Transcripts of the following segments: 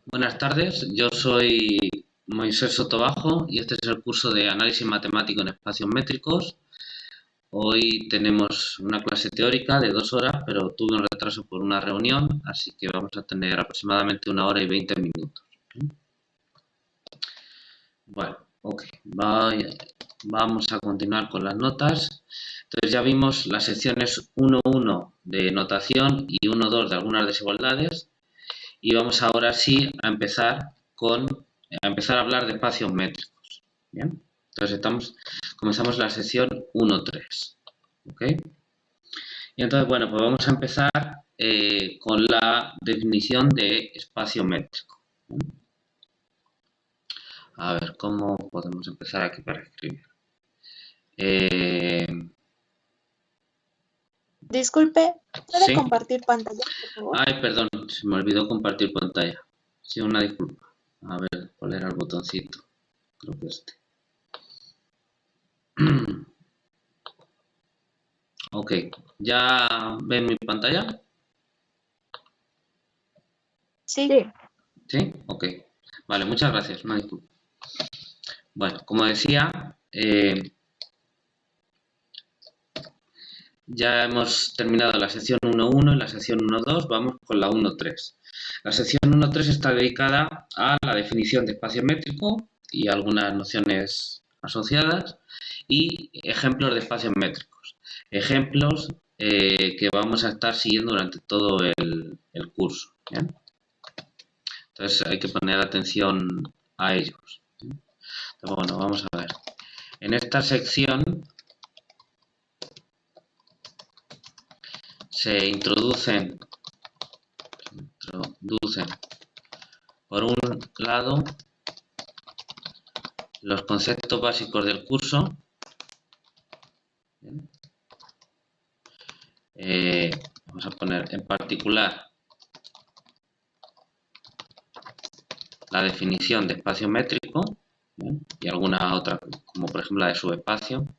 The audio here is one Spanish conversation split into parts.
Buenas tardes, yo soy Moisés Sotobajo y este es el curso de Análisis Matemático en Espacios Métricos. Hoy tenemos una clase teórica de 2 horas, pero tuve un retraso por una reunión, así que vamos a tener aproximadamente 1 hora y 20 minutos. Bueno, ok, vamos a continuar con las notas. Entonces ya vimos las secciones 1.1 de notación y 1.2 de algunas desigualdades. Y vamos ahora sí a empezar a hablar de espacios métricos. Bien, entonces comenzamos la sección 1.3. ¿Ok? Y entonces, bueno, pues vamos a empezar con la definición de espacio métrico. A ver, ¿cómo podemos empezar aquí para escribir? Disculpe, ¿puede ¿Sí? compartir pantalla, por favor? Ay, perdón, se me olvidó compartir pantalla. Sí, una disculpa. A ver, ¿cuál era el botoncito? Creo que este. Ok, ¿ya ven mi pantalla? Sí. ¿Sí? Ok. Vale, muchas gracias. Una disculpa. Bueno, como decía, ya hemos terminado la sección 1.1 y la sección 1.2. Vamos con la 1.3. La sección 1.3 está dedicada a la definición de espacio métrico y algunas nociones asociadas y ejemplos de espacios métricos. Ejemplos que vamos a estar siguiendo durante todo el curso. ¿Bien? Entonces hay que poner atención a ellos. Entonces, bueno, vamos a ver. En esta sección se introducen por un lado los conceptos básicos del curso. Vamos a poner en particular la definición de espacio métrico, ¿bien? Y alguna otra, como por ejemplo la de subespacio.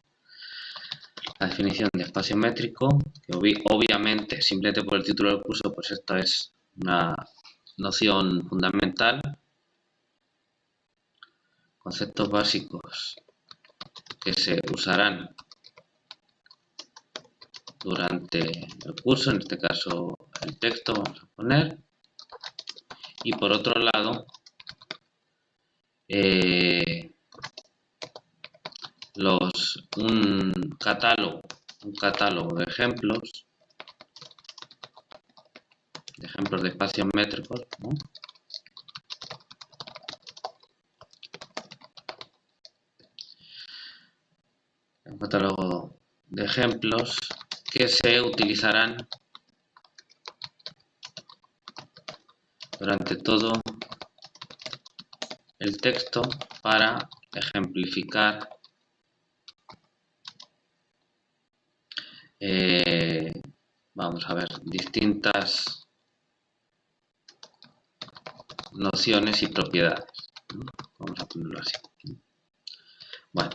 La definición de espacio métrico, que obviamente, simplemente por el título del curso, pues esto es una noción fundamental. Conceptos básicos que se usarán durante el curso, en este caso el texto vamos a poner. Y por otro lado, un catálogo de ejemplos de espacios métricos, ¿no? Un catálogo de ejemplos que se utilizarán durante todo el texto para ejemplificar vamos a ver, distintas nociones y propiedades, ¿no? Vamos a ponerlo así. Bueno,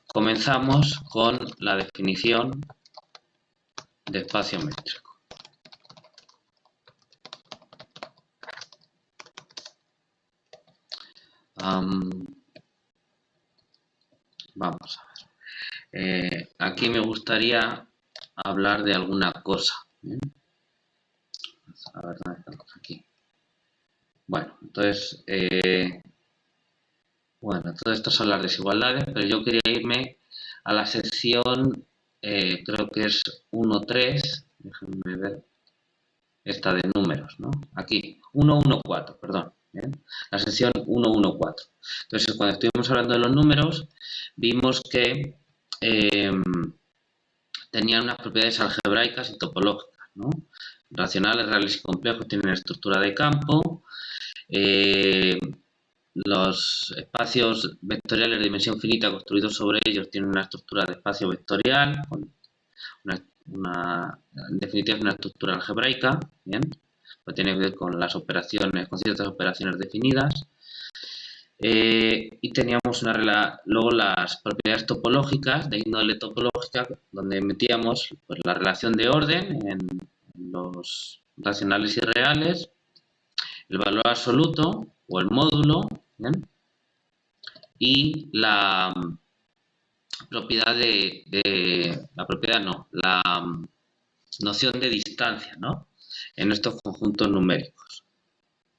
comenzamos con la definición de espacio métrico. Vamos a ver. Aquí me gustaría hablar de alguna cosa. ¿Bien? A ver dónde estamos aquí. Bueno, entonces, todo esto son las desigualdades, pero yo quería irme a la sección, creo que es 1.3, déjenme ver, esta de números, ¿no? Aquí, 1.1.4, perdón. ¿Bien? La sección 1.1.4. Entonces, cuando estuvimos hablando de los números, vimos que tenían unas propiedades algebraicas y topológicas, ¿no? Racionales, reales y complejos tienen estructura de campo. Los espacios vectoriales de dimensión finita construidos sobre ellos tienen una estructura de espacio vectorial, en definitiva es una estructura algebraica, ¿bien? Pues tiene que ver con las operaciones, con ciertas operaciones definidas. Y teníamos luego las propiedades topológicas, de índole topológica, donde metíamos pues, la relación de orden en los racionales y reales, el valor absoluto o el módulo, ¿bien? Y la propiedad la noción de distancia, ¿no? En estos conjuntos numéricos.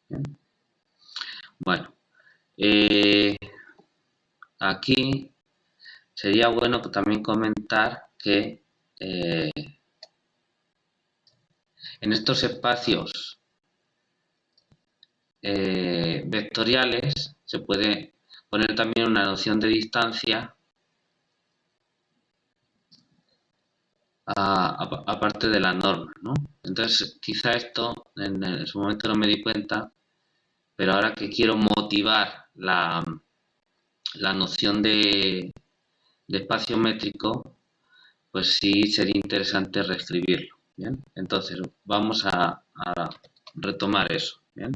¿Bien? Bueno, aquí sería bueno también comentar que en estos espacios vectoriales se puede poner también una noción de distancia aparte de la norma, ¿no? Entonces, quizá esto en su momento no me di cuenta, pero ahora que quiero motivar la noción de espacio métrico, pues sí sería interesante reescribirlo, ¿bien? Entonces, vamos a retomar eso, ¿bien?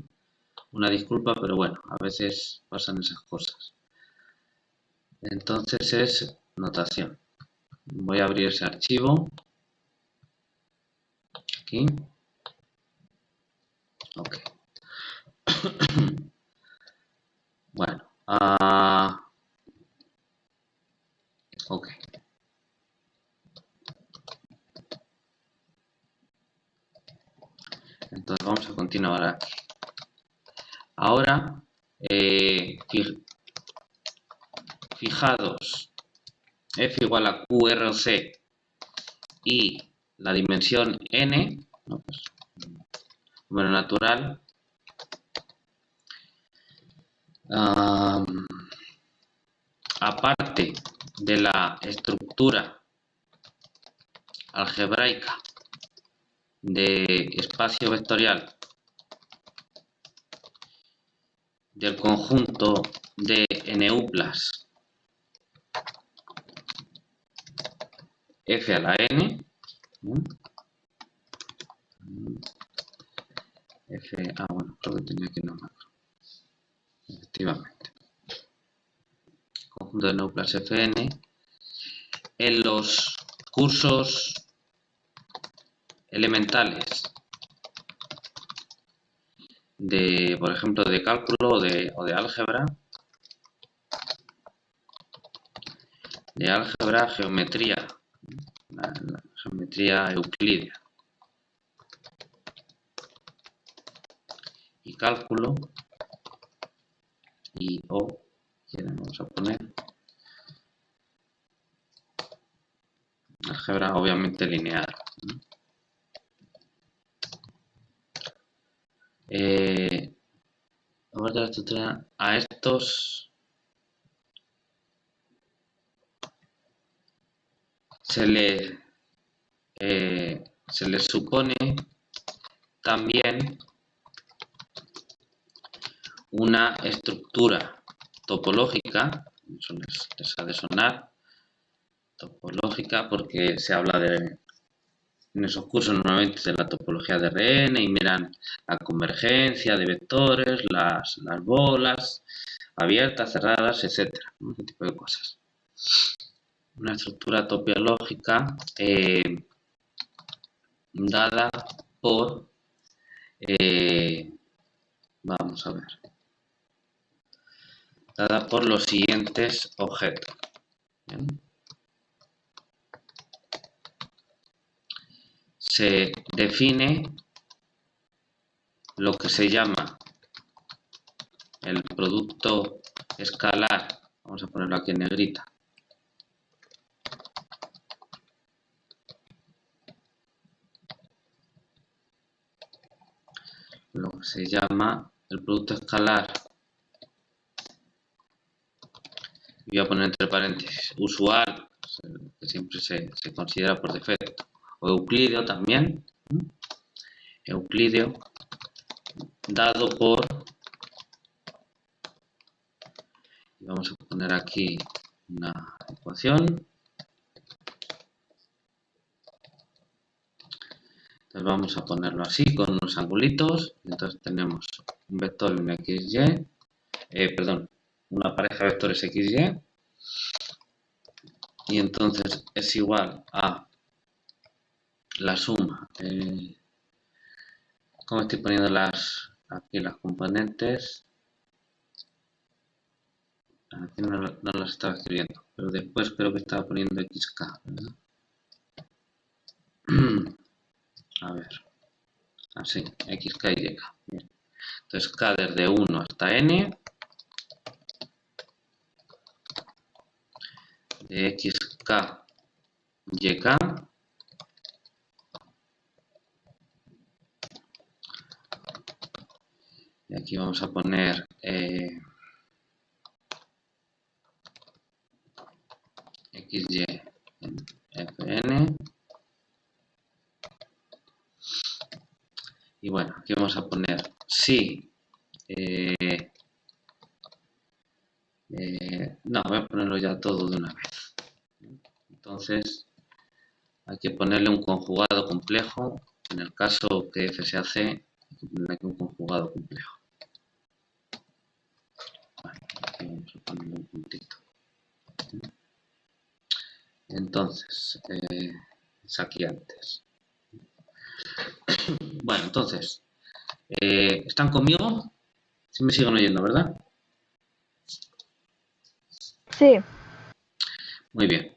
Una disculpa, pero bueno, a veces pasan esas cosas. Entonces es notación. Voy a abrir ese archivo. Aquí. Ok. Bueno. Ok. Entonces vamos a continuar aquí. Ahora, fijados f igual a QRC y la dimensión n, ¿no? Pues, número natural, aparte de la estructura algebraica de espacio vectorial del conjunto de NU+, f a la n, bueno, creo que tenía aquí una macro, efectivamente, conjunto de NU+ fn, en los cursos elementales de, por ejemplo, de cálculo o de álgebra, geometría, la geometría euclídea y cálculo, y vamos a poner álgebra obviamente lineal. A estos se les supone también una estructura topológica, eso les ha de sonar, topológica, porque se habla en esos cursos normalmente de la topología de RN y miran la convergencia de vectores, las bolas abiertas, cerradas, etcétera, ese tipo de cosas. Una estructura topológica dada por, vamos a ver, dada por los siguientes objetos. ¿Bien? Se define lo que se llama el producto escalar, vamos a ponerlo aquí en negrita, lo que se llama el producto escalar, voy a poner entre paréntesis, usual, que siempre se considera por defecto, o euclídeo también, euclídeo, dado por, vamos a poner aquí una ecuación, entonces vamos a ponerlo así con unos angulitos, entonces tenemos un vector en XY, una pareja de vectores XY, y entonces es igual a la suma, ¿cómo estoy poniendo las aquí las componentes. Aquí no las estaba escribiendo, pero después creo que estaba poniendo xk, ¿verdad? A ver, así, xk y yk. Bien. Entonces k desde 1 hasta n de xk yk y aquí vamos a poner xy en fn y bueno, aquí vamos a poner si no, voy a ponerlo ya todo de una vez. Entonces hay que ponerle un conjugado complejo. En el caso que f sea c, hay que ponerle aquí un conjugado complejo. Vale, aquí vamos a ponerle un puntito. Entonces, es aquí antes. Bueno, entonces, ¿están conmigo? Sí me siguen oyendo, ¿verdad? Sí. Muy bien.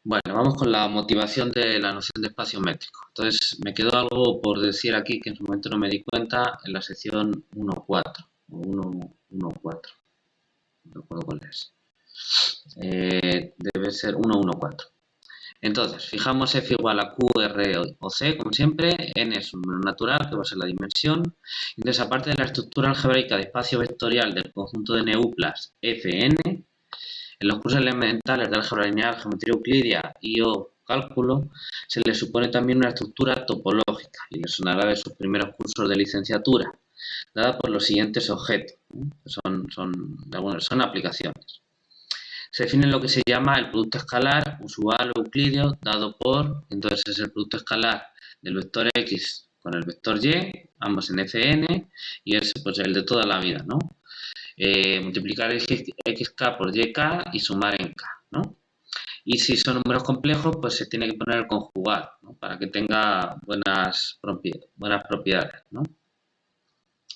Bueno, vamos con la motivación de la noción de espacio métrico. Entonces, me quedó algo por decir aquí que en su momento no me di cuenta en la sección 1.4 o 1.1.4. No recuerdo cuál es. Debe ser 1.1.4. Entonces, fijamos f igual a q, r o c, como siempre. N es un número natural, que va a ser la dimensión. Entonces, aparte de la estructura algebraica de espacio vectorial del conjunto de neuplas Fn, en los cursos elementales de álgebra lineal, geometría euclidia y o cálculo, se le supone también una estructura topológica, y le sonará de sus primeros cursos de licenciatura, dada por los siguientes objetos, son aplicaciones. Se define lo que se llama el producto escalar usual o euclídeo dado por, entonces es el producto escalar del vector x con el vector y, ambos en Fn, y es pues el de toda la vida, ¿no? Multiplicar xk por yk y sumar en k, ¿no? Y si son números complejos, pues se tiene que poner el conjugado, ¿no? Para que tenga buenas propiedades, ¿no?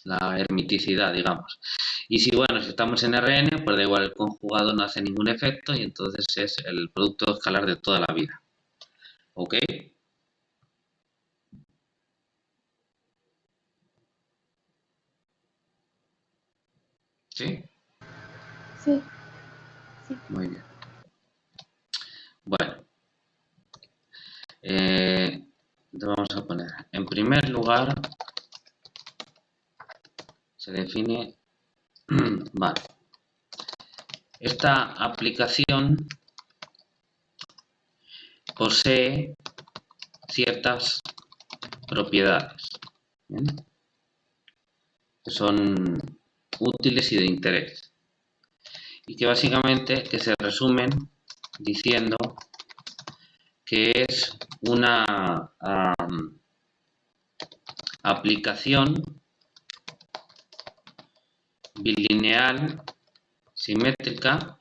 La hermiticidad, digamos. Y si, bueno, si estamos en Rn, pues da igual, el conjugado no hace ningún efecto y entonces es el producto escalar de toda la vida. ¿Ok? ¿Sí? Sí. Muy bien. Bueno. Entonces vamos a poner, en primer lugar, se define, vale, esta aplicación posee ciertas propiedades, ¿bien? Que son útiles y de interés y que básicamente que se resumen diciendo que es una aplicación bilineal simétrica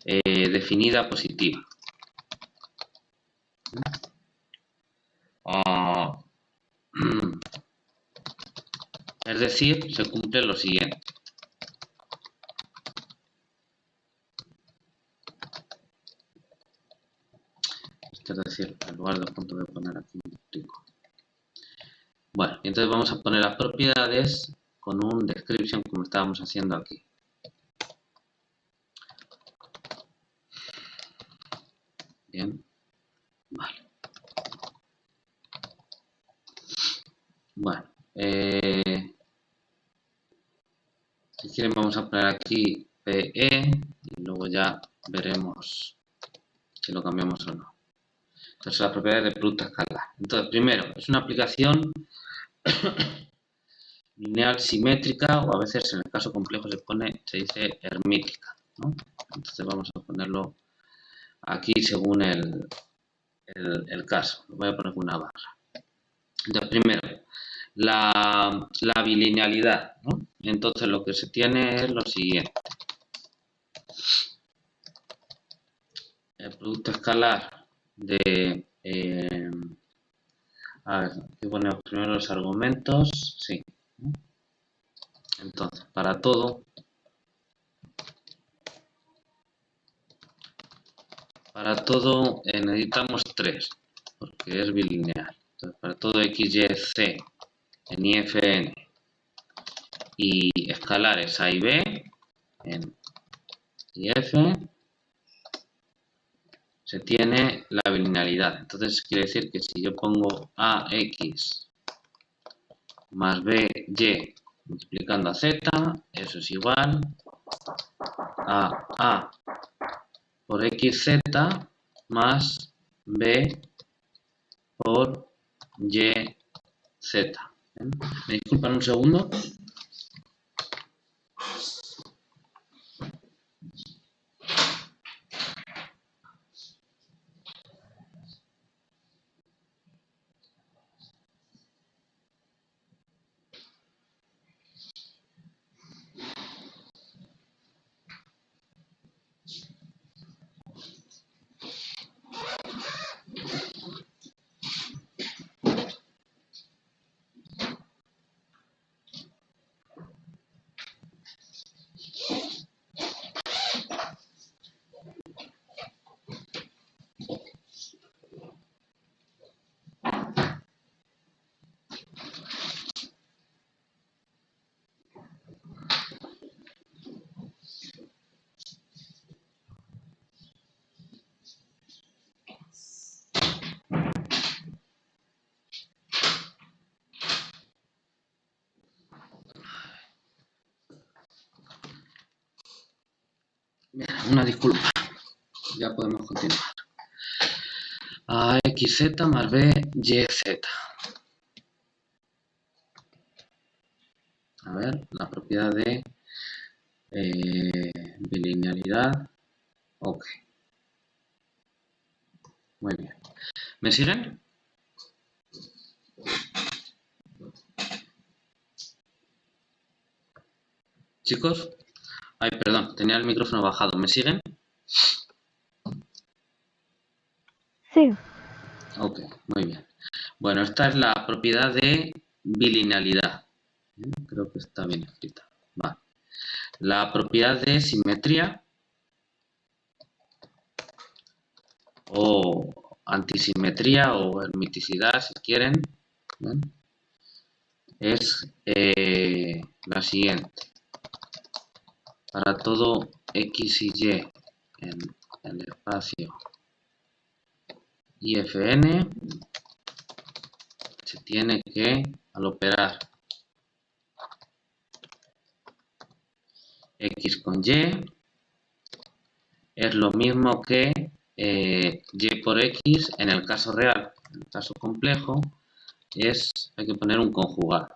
definida positiva. Es decir, se cumple lo siguiente. Es decir, en lugar de punto voy a poner aquí un puntico. Bueno, entonces vamos a poner las propiedades con un description como estábamos haciendo aquí. Bien, vale. Bueno, si quieren vamos a poner aquí PE y luego ya veremos si lo cambiamos o no. Entonces las propiedades de producto escalar. Entonces, primero, es una aplicación lineal simétrica o a veces en el caso complejo se dice hermítica, ¿no? Entonces vamos a ponerlo aquí según el caso. Lo voy a poner con una barra. Entonces, primero, la bilinealidad, ¿no? Entonces lo que se tiene es lo siguiente. El producto escalar de A ver, aquí ponemos primero los argumentos. Sí. Entonces, para todo necesitamos 3, porque es bilineal. Entonces, para todo x, y, c en ifn y escalares a y b en if, se tiene la bilinealidad. Entonces quiere decir que si yo pongo ax más by multiplicando a z, eso es igual a por xz más b por yz. ¿Me disculpan un segundo? Una disculpa, ya podemos continuar. A xz más b yz. A ver, la propiedad de bilinealidad. Ok. Muy bien. ¿Me siguen? Chicos. Ay, perdón, tenía el micrófono bajado. ¿Me siguen? Sí. Ok, muy bien. Bueno, esta es la propiedad de bilinealidad. Creo que está bien escrita. Vale. La propiedad de simetría o antisimetría o hermiticidad, si quieren, ¿ven? Es la siguiente. Para todo x y y en el espacio ifn, se tiene que, al operar x con y, es lo mismo que y por x en el caso real. En el caso complejo hay que poner un conjugado.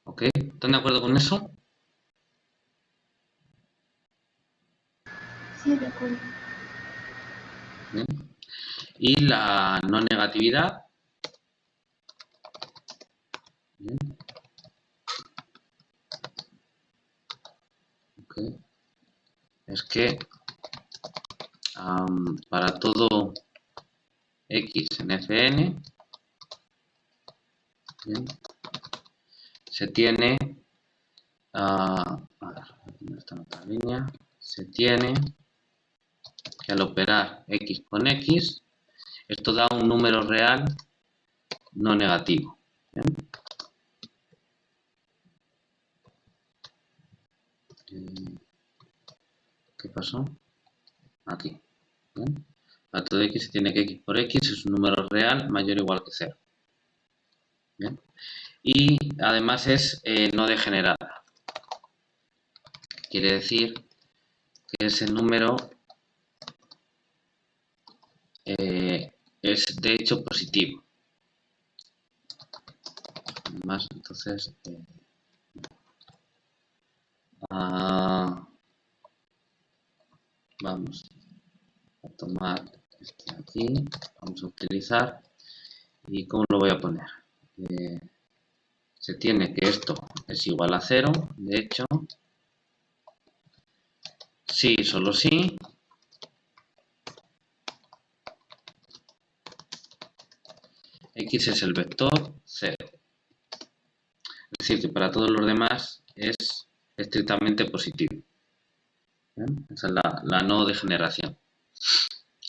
¿Ok? ¿Están de acuerdo con eso? Sí, de acuerdo. ¿Bien? Y la no negatividad. ¿Bien? Okay. Es que para todo x en fn, ¿bien? Se tiene, a ver, ¿dónde está otra línea? Se tiene que al operar x con x, esto da un número real no negativo. ¿Bien? ¿Qué pasó? Aquí. ¿Bien? Para todo x se tiene que x por x es un número real mayor o igual que 0. ¿Bien? Y además es no degenerada. Quiere decir que ese número es de hecho positivo. Además, entonces, vamos a tomar este aquí, vamos a utilizar, ¿y cómo lo voy a poner? Se tiene que esto es igual a 0, de hecho, sí, solo sí. X es el vector 0. Es decir, que para todos los demás es estrictamente positivo. ¿Bien? Esa es la no degeneración.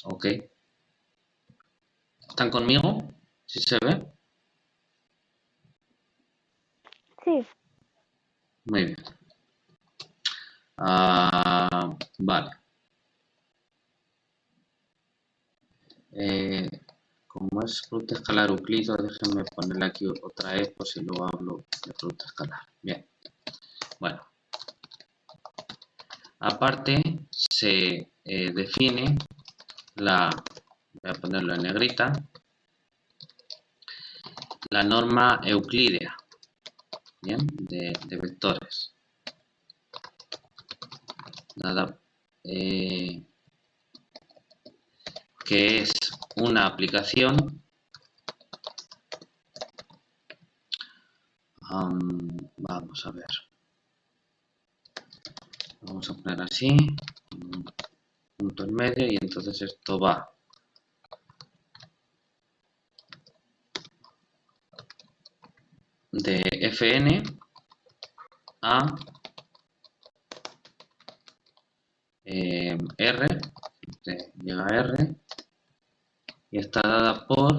Ok. ¿Están conmigo? ¿Sí se ve? Sí, Muy bien. Vale. Como es producto escalar euclido, déjenme ponerle aquí otra E por si luego hablo de producto escalar. Bien. Bueno. Aparte, se define voy a ponerlo en negrita, la norma euclídea, ¿bien? De vectores. Nada, que es una aplicación vamos a ver, vamos a poner así un punto en medio y entonces esto va de Fn a R, llega a R y está dada por,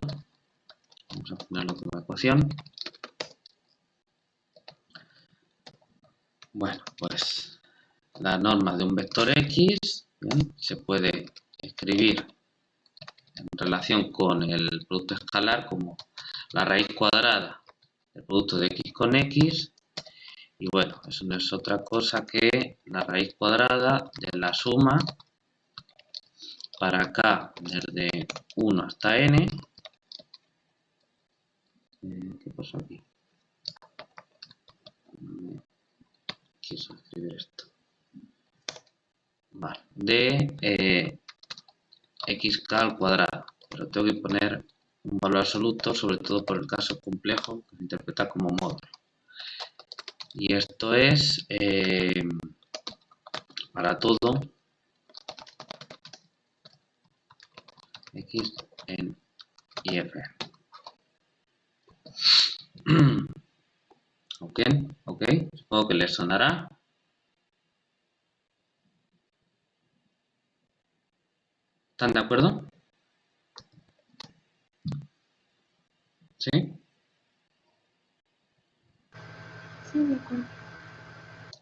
vamos a ponerlo como ecuación. Bueno, pues la norma de un vector X, ¿bien? Se puede escribir en relación con el producto escalar como la raíz cuadrada del producto de X con X. Y bueno, eso no es otra cosa que la raíz cuadrada de la suma para acá desde 1 hasta n. ¿Qué pasa aquí? Quiso escribir esto. Vale, de xk al cuadrado. Pero tengo que poner un valor absoluto, sobre todo por el caso complejo que se interpreta como módulo. Y esto es para todo x en if. Ok, supongo que les sonará. ¿Están de acuerdo? ¿Sí? sí, de acuerdo.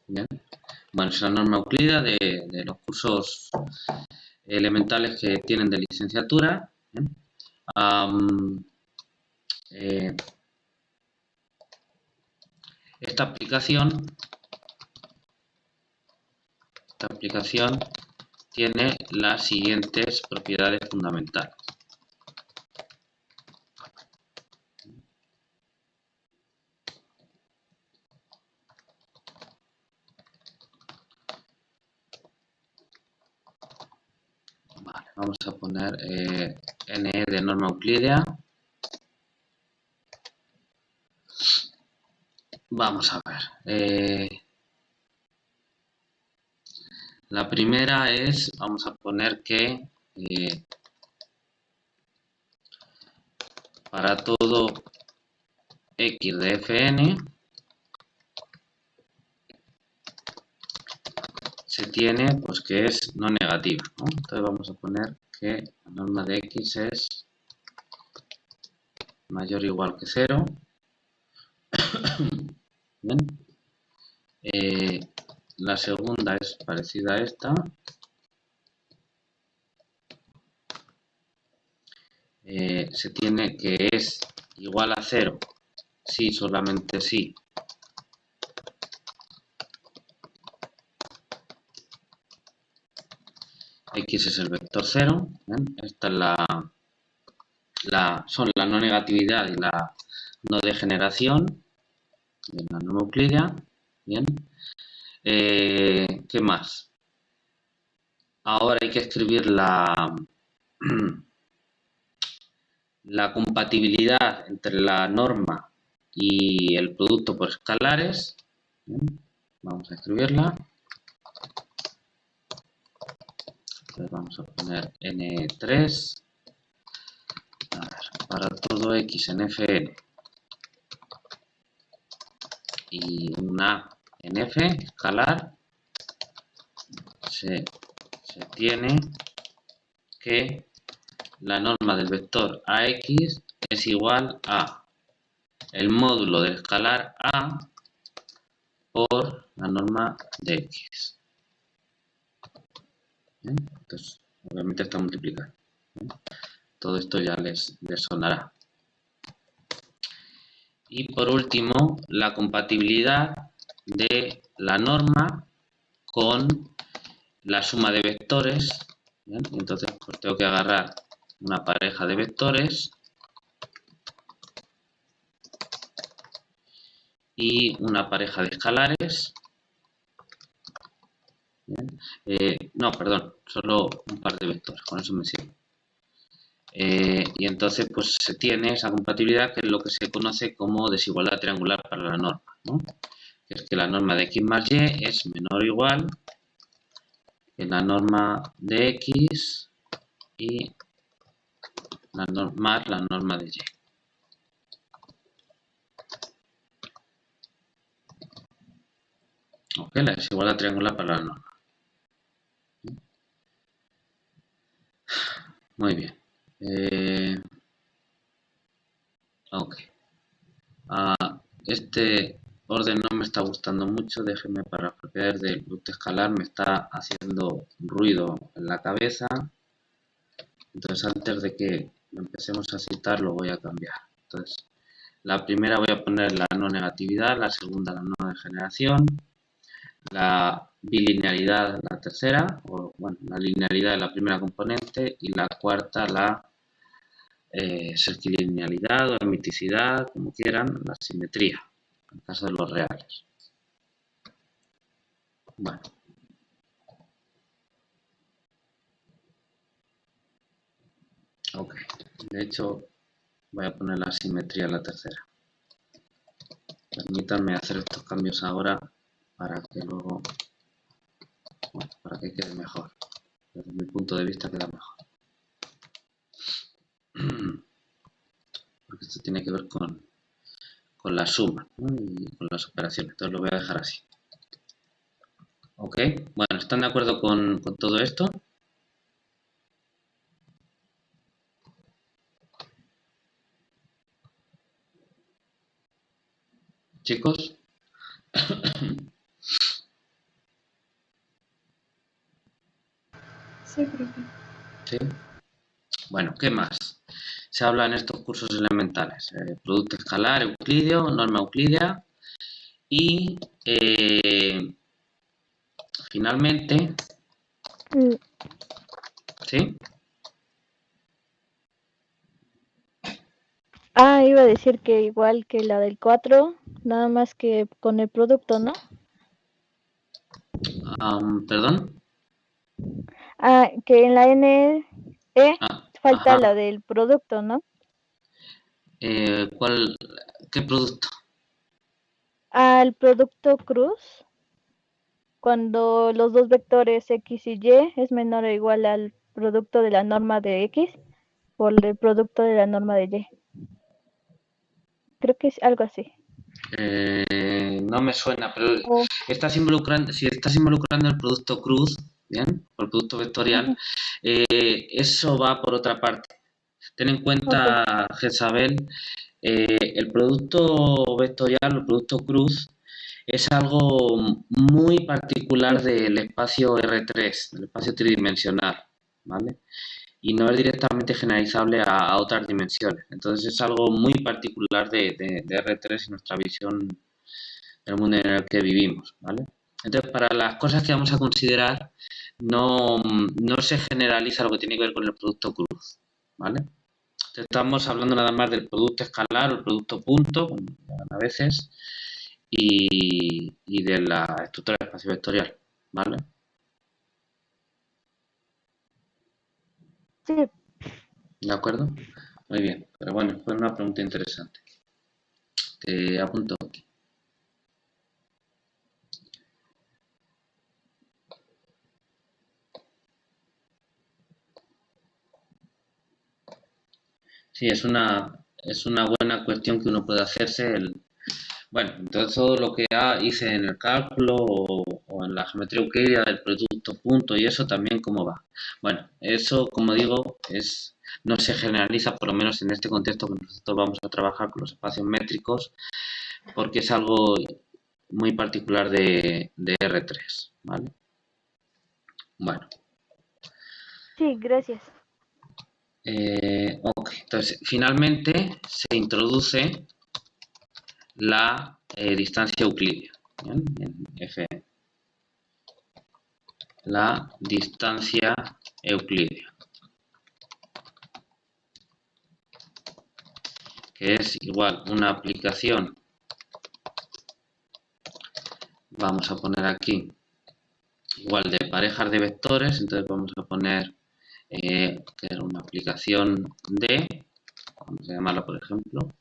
Bien. Bueno, es la norma euclídea de los cursos elementales que tienen de licenciatura. ¿Bien? Esta aplicación tiene las siguientes propiedades fundamentales. Vale, vamos a poner NE de norma euclídea. Vamos a ver. La primera es, vamos a poner que para todo x de Fn se tiene pues que es no negativa, ¿no? Entonces vamos a poner que la norma de x es mayor o igual que 0. ¿Bien? La segunda es parecida a esta. Se tiene que es igual a 0 si solamente si x es el vector 0. ¿Bien? Esta es son la no negatividad y la no degeneración de la norma euclídea. Bien. ¿Qué más? Ahora hay que escribir la compatibilidad entre la norma y el producto por escalares. Bien. Vamos a escribirla. Entonces vamos a poner n3. A ver, para todo x en fn y una en f escalar, se tiene que la norma del vector ax es igual a el módulo del escalar a por la norma de x. ¿Bien? Entonces, obviamente está multiplicado. ¿Bien? Todo esto ya les sonará. Y por último, la compatibilidad de la norma con la suma de vectores. ¿Bien? Entonces, pues tengo que agarrar una pareja de vectores y una pareja de escalares. No, perdón, solo un par de vectores, con eso me sirve. Y entonces pues se tiene esa compatibilidad, que es lo que se conoce como desigualdad triangular para la norma, ¿no? Que es que la norma de x más y es menor o igual que la norma de x y más la norma de y. Ok, la desigualdad triangular para la norma. Muy bien. Ok. Este orden no me está gustando mucho. Déjenme, para las propiedades del producto escalar me está haciendo ruido en la cabeza. Entonces, antes de que empecemos a citar, lo voy a cambiar. Entonces, la primera voy a poner la no negatividad, la segunda la no degeneración, la bilinearidad la tercera, o bueno, la linearidad de la primera componente, y la cuarta la sesquilinealidad o hermiticidad, como quieran, la simetría, en el caso de los reales. Bueno. Ok, de hecho voy a poner la simetría en la tercera. Permítanme hacer estos cambios ahora para que luego, bueno, para que quede mejor. Desde mi punto de vista queda mejor. Porque esto tiene que ver con la suma, ¿no? Y con las operaciones. Entonces lo voy a dejar así. Ok, bueno, ¿están de acuerdo con todo esto? Chicos. Sí, profe. ¿Sí? Bueno, ¿qué más se habla en estos cursos elementales? Producto escalar, euclídeo, norma euclídea y finalmente, Mm, ¿sí? iba a decir que igual que la del 4, nada más que con el producto, ¿no? ¿Perdón? Que en la NE falta Ajá. la del producto, ¿no? ¿Qué producto? Al producto cruz, cuando los dos vectores x y y es menor o igual al producto de la norma de x por el producto de la norma de y. Creo que es algo así. No me suena, pero Oh, si estás involucrando el producto cruz, ¿bien? O el producto vectorial, ujú, eso va por otra parte. Ten en ok, cuenta, Jezabel, el producto vectorial, el producto cruz, es algo muy particular sí, del espacio R3, del espacio tridimensional, ¿vale? Y no es directamente generalizable a otras dimensiones. Entonces es algo muy particular de R3 y nuestra visión del mundo en el que vivimos, ¿vale? Entonces, para las cosas que vamos a considerar, no se generaliza lo que tiene que ver con el producto cruz, ¿vale? Entonces, estamos hablando nada más del producto escalar o el producto punto, como a veces, y de la estructura del espacio vectorial, ¿vale? sí. ¿De acuerdo? Muy bien, pero bueno, fue una pregunta interesante. Te apunto aquí. Sí, es una buena cuestión que uno puede hacerse. Bueno, entonces todo lo que hice en el cálculo o en la geometría euclídea del producto punto y eso también cómo va. Bueno, eso, como digo, no se generaliza, por lo menos en este contexto que nosotros vamos a trabajar con los espacios métricos, porque es algo muy particular de R3, ¿vale? Bueno. Sí, gracias. Ok, entonces finalmente se introduce la distancia euclídea, ¿bien? En Fn. La distancia euclídea, que es igual una aplicación, vamos a poner aquí, igual de parejas de vectores, entonces vamos a poner que era una aplicación de, vamos a llamarla por ejemplo,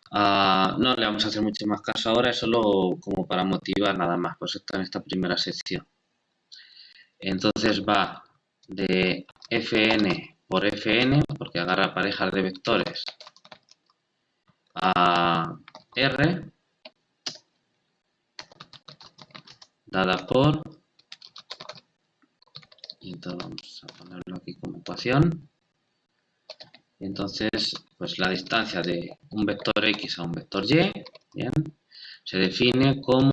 no le vamos a hacer mucho más caso ahora, es solo como para motivar nada más, pues está en esta primera sección. Entonces va de Fn por Fn, porque agarra parejas de vectores, a R, dada por, y entonces vamos a ponerlo aquí como ecuación. Y entonces, pues la distancia de un vector X a un vector Y, ¿bien? Se define como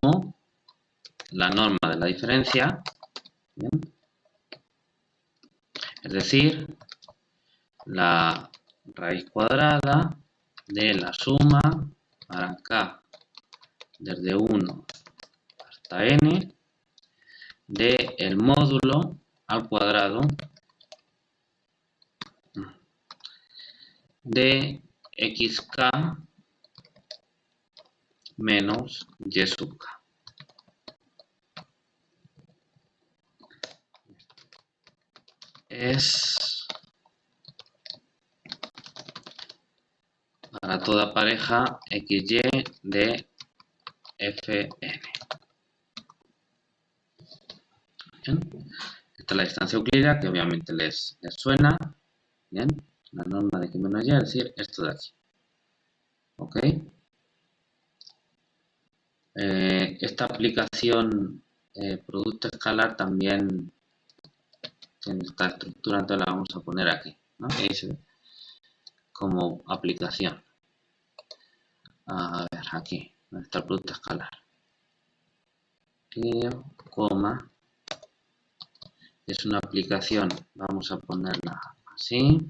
la norma de la diferencia, ¿bien? Es decir, la raíz cuadrada de la suma para K desde 1 hasta N de el módulo al cuadrado de xk menos y sub k. Es para toda pareja XY de Fn. ¿Bien? Esta es la distancia euclídea que obviamente les suena. ¿Bien? La norma de Q menos Y, es decir, esto de aquí. ¿Ok? Esta aplicación producto escalar también tiene esta estructura, entonces la vamos a poner aquí, ¿no? Ahí se ve como aplicación. A ver, aquí, donde está el producto escalar. Coma, es una aplicación, vamos a ponerla así.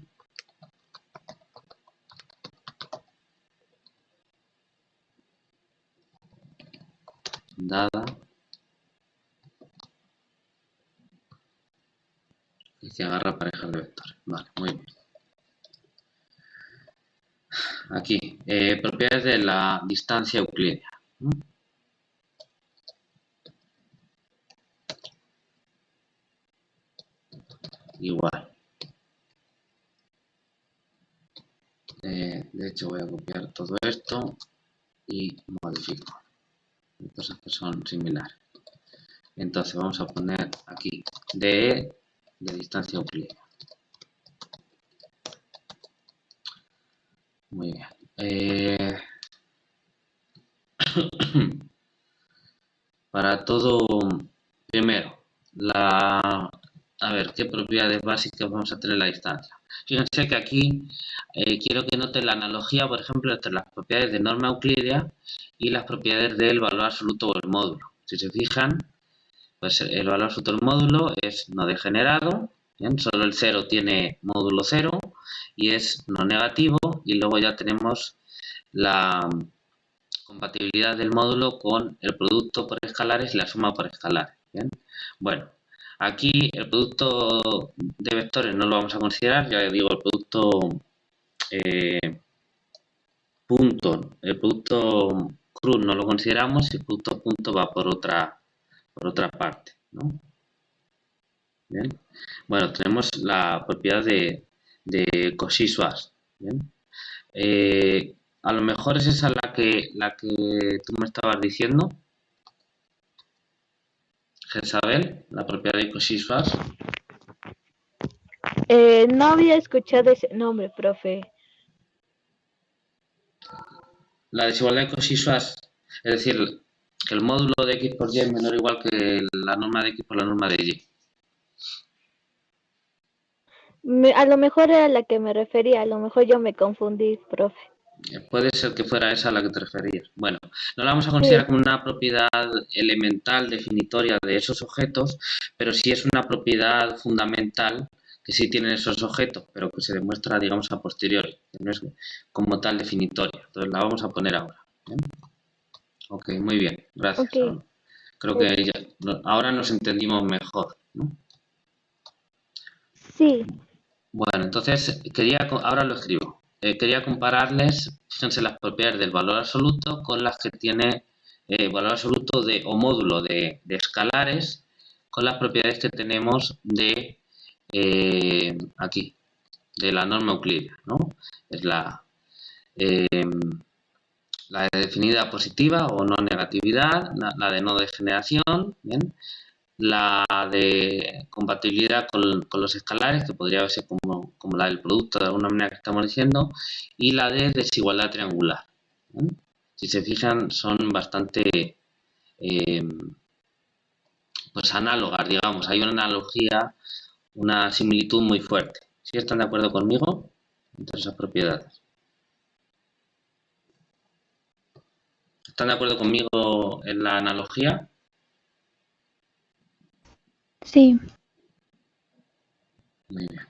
Dada y que agarra parejas de vectores. Vale, muy bien. Aquí, propiedades de la distancia euclídea. Igual. De hecho, voy a copiar todo esto y modifico. Cosas que son similares. Entonces vamos a poner aquí de distancia euclídea. Muy bien. Para todo, primero, a ver, ¿qué propiedades básicas vamos a tener en la distancia? Fíjense que aquí quiero que noten la analogía, por ejemplo, entre las propiedades de norma euclídea y las propiedades del valor absoluto o el módulo. Si se fijan, pues el valor absoluto del módulo es no degenerado, ¿bien? Solo el 0 tiene módulo 0 y es no negativo, y luego ya tenemos la compatibilidad del módulo con el producto por escalares y la suma por escalares. ¿Bien? Bueno, aquí el producto de vectores no lo vamos a considerar, ya digo, el producto punto, el producto cruz no lo consideramos y el producto punto va por otra parte, ¿no? Bien. Bueno, tenemos la propiedad de Cauchy-Schwarz. Bien. A lo mejor es esa la que tú me estabas diciendo, Jezabel, la propiedad de Cauchy-Schwarz. No había escuchado ese nombre, profe. La desigualdad de Cauchy-Schwarz, es decir, que el módulo de x por y es menor o igual que la norma de x por la norma de y. A lo mejor era la que me refería, a lo mejor yo me confundí, profe. Puede ser que fuera esa a la que te referías. Bueno, no la vamos a Sí, considerar como una propiedad elemental definitoria de esos objetos, pero sí es una propiedad fundamental que sí tienen esos objetos, pero que se demuestra, digamos, a posteriori, que no es como tal definitoria. Entonces la vamos a poner ahora. ¿Bien? Ok, muy bien, gracias. ok. Creo que ahora nos entendimos mejor, ¿no? Sí, Bueno, entonces ahora lo escribo. Quería compararles, fíjense, las propiedades del valor absoluto con las que tiene valor absoluto o módulo de escalares con las propiedades que tenemos de aquí, de la norma euclídea, ¿no? Es eh, la definida positiva o no negatividad, la de no degeneración, ¿bien? La de compatibilidad con los escalares, que podría ser como la del producto de alguna manera que estamos diciendo, y la de desigualdad triangular. Si se fijan, son bastante eh, pues análogas, digamos. Hay una analogía, una similitud muy fuerte. ¿Sí están de acuerdo conmigo entre esas propiedades? ¿Están de acuerdo conmigo en la analogía? sí. Muy bien.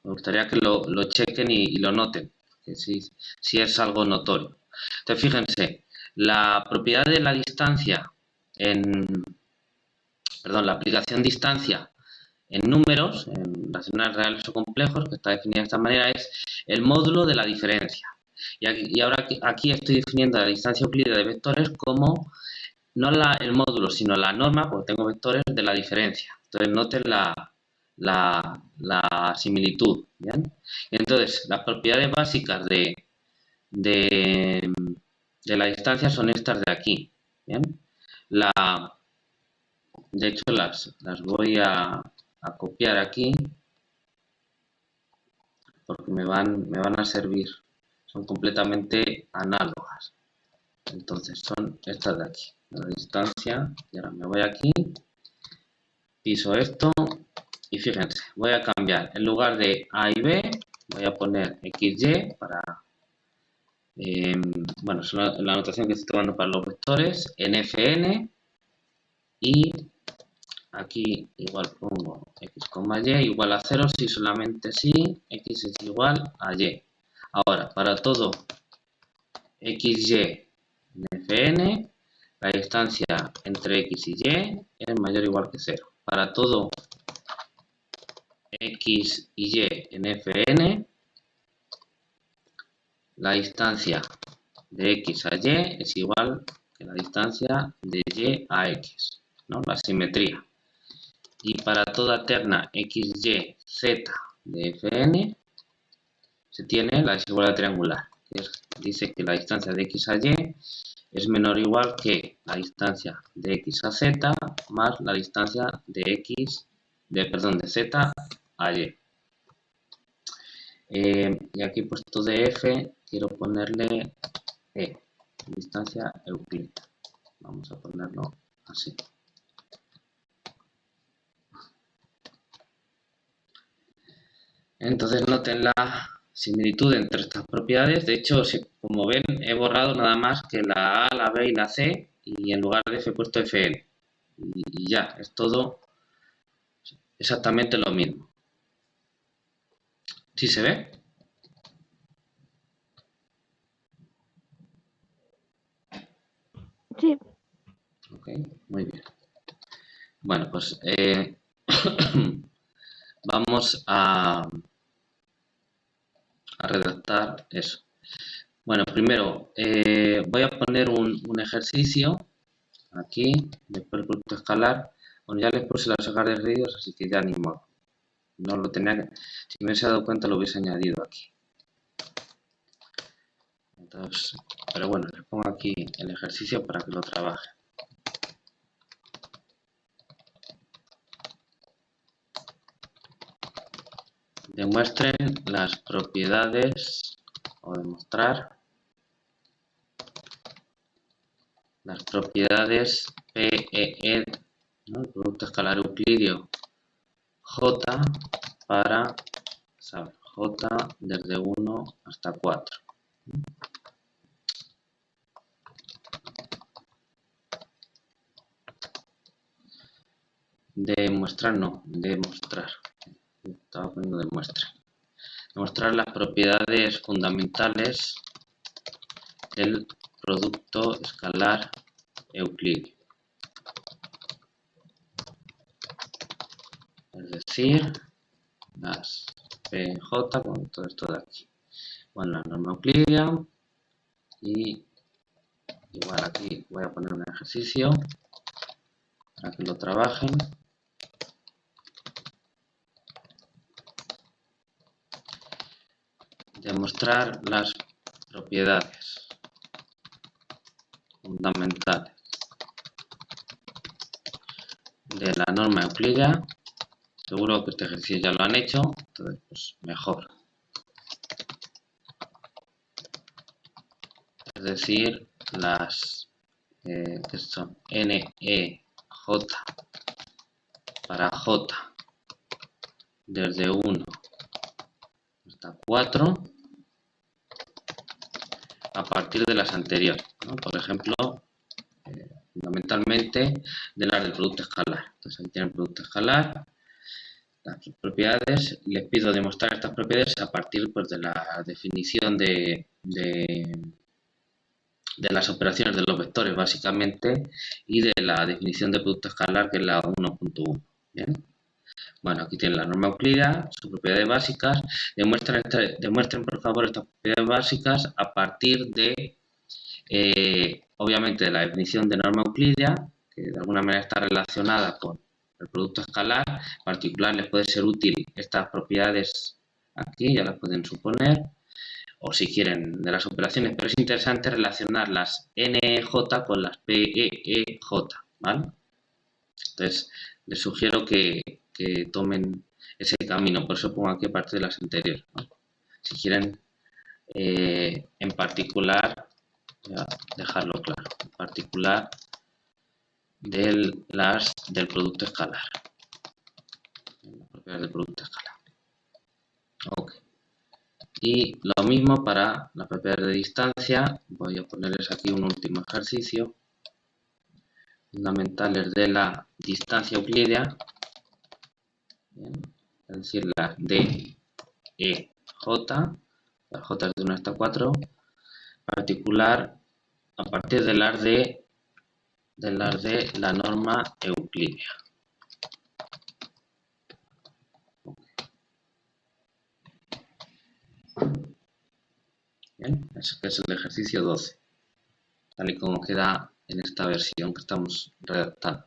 Me gustaría que lo chequen y lo noten, que si es algo notorio. Entonces, fíjense, la propiedad de la distancia la aplicación distancia en números, en racionales reales o complejos, que está definida de esta manera, es el módulo de la diferencia. Y ahora aquí estoy definiendo la distancia euclídea de vectores como no el módulo, sino la norma, porque tengo vectores de la diferencia. Entonces, noten la similitud. ¿Bien? Entonces, las propiedades básicas de, de la distancia son estas de aquí. ¿Bien? De hecho, las voy a copiar aquí porque me van a servir. Son completamente análogas. Entonces, son estas de aquí. La distancia, y ahora me voy aquí, piso esto, y fíjense, voy a cambiar, en lugar de A y B, voy a poner XY para, bueno, es la notación que estoy tomando para los vectores, en Fn, y aquí igual pongo x, y igual a 0 si solamente si x es igual a y. Ahora, para todo xy en Fn, la distancia entre x y y es mayor o igual que 0. Para todo x y y en Fn, la distancia de x a y es igual que la distancia de y a x, ¿no? La simetría. Y para toda terna x, y, z de Fn, se tiene la desigualdad triangular, que dice que la distancia de x a y es menor o igual que la distancia de x a z más la distancia de de z a y. Y aquí puesto de f, quiero ponerle e, distancia euclídea. Vamos a ponerlo así. Entonces noten la similitud entre estas propiedades. De hecho, como ven, he borrado nada más que la A, la B y la C, y en lugar de F he puesto Fn. Y ya, es todo exactamente lo mismo. ¿Sí se ve? Sí, Ok, muy bien. Bueno, pues vamos a redactar eso. Bueno, primero voy a poner un ejercicio aquí, después el producto escalar. Bueno, ya les puse las hojas de radios, así que ya ni modo. No lo tenía que, si me hubiese dado cuenta lo hubiese añadido aquí. Entonces, pero bueno, les pongo aquí el ejercicio para que lo trabaje. demuestren las propiedades o demostrar las propiedades PEE, ¿no? El producto escalar euclídeo J para J desde 1 hasta 4. Demostrar. Estaba poniendo demuestra. Demostrar las propiedades fundamentales del producto escalar euclídeo. Es decir, las PJ con todo esto de aquí. Bueno, la norma euclídea y igual aquí voy a poner un ejercicio para que lo trabajen. Demostrar las propiedades fundamentales de la norma euclídea. Seguro que este ejercicio ya lo han hecho, entonces pues mejor. Es decir, las que son NEJ para J desde 1 hasta 4 a partir de las anteriores, ¿no? Por ejemplo, fundamentalmente de las del producto escalar. Entonces aquí tienen el producto escalar, las propiedades. Les pido demostrar estas propiedades a partir pues, de la definición de las operaciones de los vectores básicamente y de la definición de producto escalar que es la 1.1. ¿Bien? Bueno, aquí tienen la norma euclídea, sus propiedades básicas. Demuestren por favor estas propiedades básicas a partir de, obviamente, de la definición de norma euclídea, que de alguna manera está relacionada con el producto escalar. En particular les puede ser útil estas propiedades aquí, ya las pueden suponer, o si quieren de las operaciones, pero es interesante relacionar las NEJ con las PEEJ, ¿vale? Entonces, les sugiero que tomen ese camino, por eso pongo aquí a partir de las anteriores, ¿no? Si quieren, en particular, voy a dejarlo claro, en particular del producto escalar, las propiedades del producto escalar. Ok. Y lo mismo para las propiedades de distancia, voy a ponerles aquí un último ejercicio. Fundamentales de la distancia euclídea, bien, es decir, las DEJ, las J de 1 hasta 4, particular a partir de las de la norma euclídea. Bien, eso es el ejercicio 12, tal y como queda en esta versión que estamos redactando.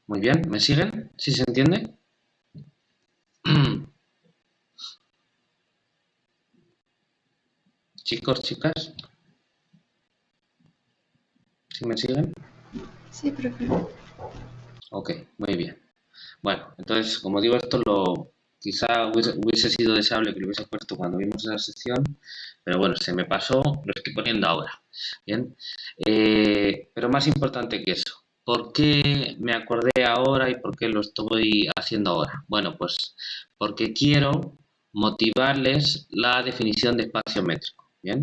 Muy bien, ¿me siguen? ¿Sí se entiende? Chicos, chicas, ¿sí me siguen? Sí, profe. Ok, muy bien. Bueno, entonces, como digo, esto quizá hubiese sido deseable que lo hubiese puesto cuando vimos esa sección, pero bueno, se me pasó, lo estoy poniendo ahora. Bien, pero más importante que eso, ¿por qué me acordé ahora y por qué lo estoy haciendo ahora? Bueno, pues porque quiero motivarles la definición de espacio métrico. Bien.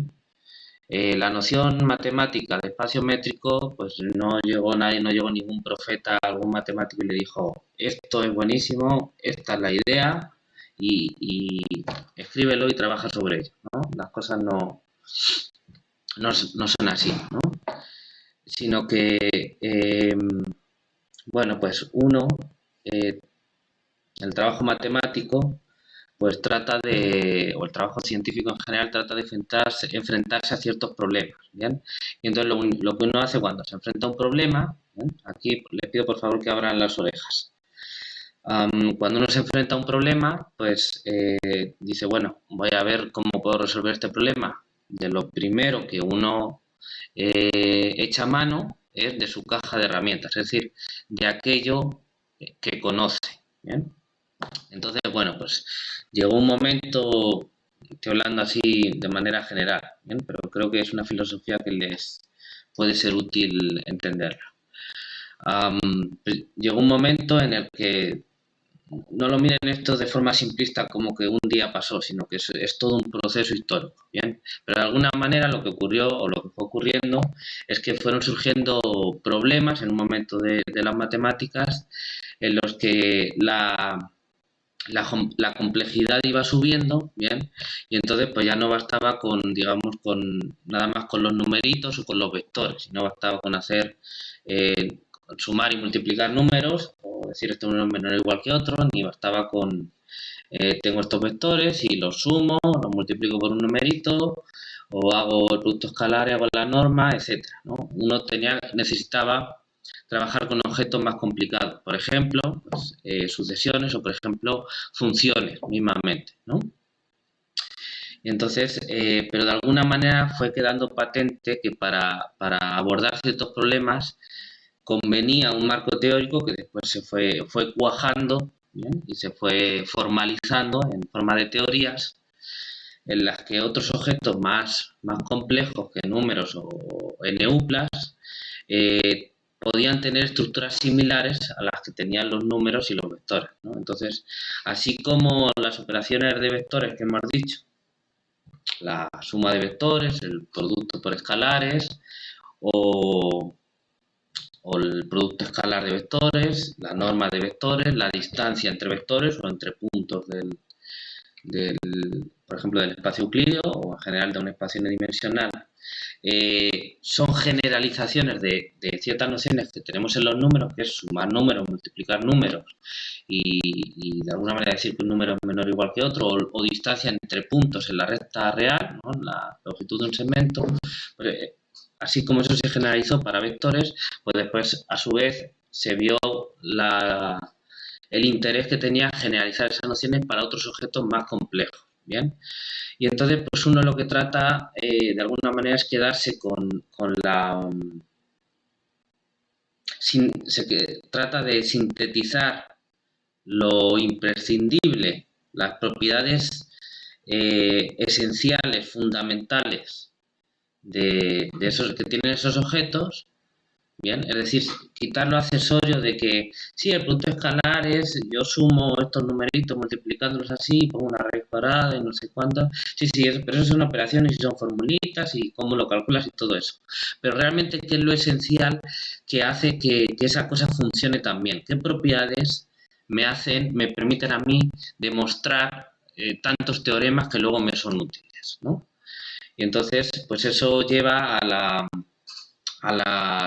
La noción matemática de espacio métrico, pues no llegó nadie, no llegó ningún profeta, algún matemático y le dijo, esto es buenísimo, esta es la idea y escríbelo y trabaja sobre ello, ¿no? Las cosas no son así, ¿no? Sino que, bueno, pues el trabajo matemático pues o el trabajo científico en general trata de enfrentarse a ciertos problemas, ¿bien? Y entonces lo que uno hace cuando se enfrenta a un problema, ¿bien? Aquí les pido por favor que abran las orejas. Cuando uno se enfrenta a un problema, pues dice, bueno, voy a ver cómo puedo resolver este problema. De lo primero que uno echa mano es de su caja de herramientas, es decir, de aquello que conoce, ¿bien? Entonces, bueno, pues llegó un momento, estoy hablando así de manera general, ¿bien? Pero creo que es una filosofía que les puede ser útil entenderla. Llegó un momento en el que no lo miren esto de forma simplista como que un día pasó, sino que es todo un proceso histórico, ¿bien? Pero de alguna manera lo que ocurrió o lo que fue ocurriendo es que fueron surgiendo problemas en un momento de las matemáticas en los que la complejidad iba subiendo, ¿bien? Y entonces pues ya no bastaba con, digamos, con nada más con los numeritos o con los vectores, sino bastaba con hacer sumar y multiplicar números, o decir este número es menor o igual que otro, ni bastaba con tengo estos vectores y los sumo, los multiplico por un numerito, o hago el producto escalar y hago la norma, etcétera, ¿no? Uno necesitaba trabajar con objetos más complicados, por ejemplo, pues, sucesiones o, por ejemplo, funciones mismamente, ¿no? Y entonces, pero de alguna manera fue quedando patente que para abordar ciertos problemas convenía un marco teórico que después fue cuajando, ¿bien? Y se fue formalizando en forma de teorías en las que otros objetos más complejos que números o NUPLAS podían tener estructuras similares a las que tenían los números y los vectores, ¿no? Entonces, así como las operaciones de vectores que hemos dicho, la suma de vectores, el producto por escalares o el producto escalar de vectores, la norma de vectores, la distancia entre vectores o entre puntos por ejemplo, del espacio euclídeo o en general de un espacio unidimensional, son generalizaciones de ciertas nociones que tenemos en los números, que es sumar números, multiplicar números y de alguna manera decir que un número es menor o igual que otro, o distancia entre puntos en la recta real, ¿no? La longitud de un segmento. Pues, así como eso se generalizó para vectores, pues después a su vez se vio el interés que tenía generalizar esas nociones para otros objetos más complejos, ¿bien? Y entonces, pues uno lo que trata de alguna manera es quedarse con trata de sintetizar lo imprescindible, las propiedades esenciales, fundamentales de esos que tienen esos objetos. Bien, es decir, quitar lo accesorio de que sí, el producto escalar es, yo sumo estos numeritos multiplicándolos así, pongo una raíz cuadrada y no sé cuánto. Sí, pero eso son operaciones y son formulitas y cómo lo calculas y todo eso. Pero realmente, ¿qué es lo esencial que hace que esa cosa funcione tan bien? ¿Qué propiedades me permiten a mí demostrar tantos teoremas que luego me son útiles, ¿no? Y entonces, pues eso lleva a la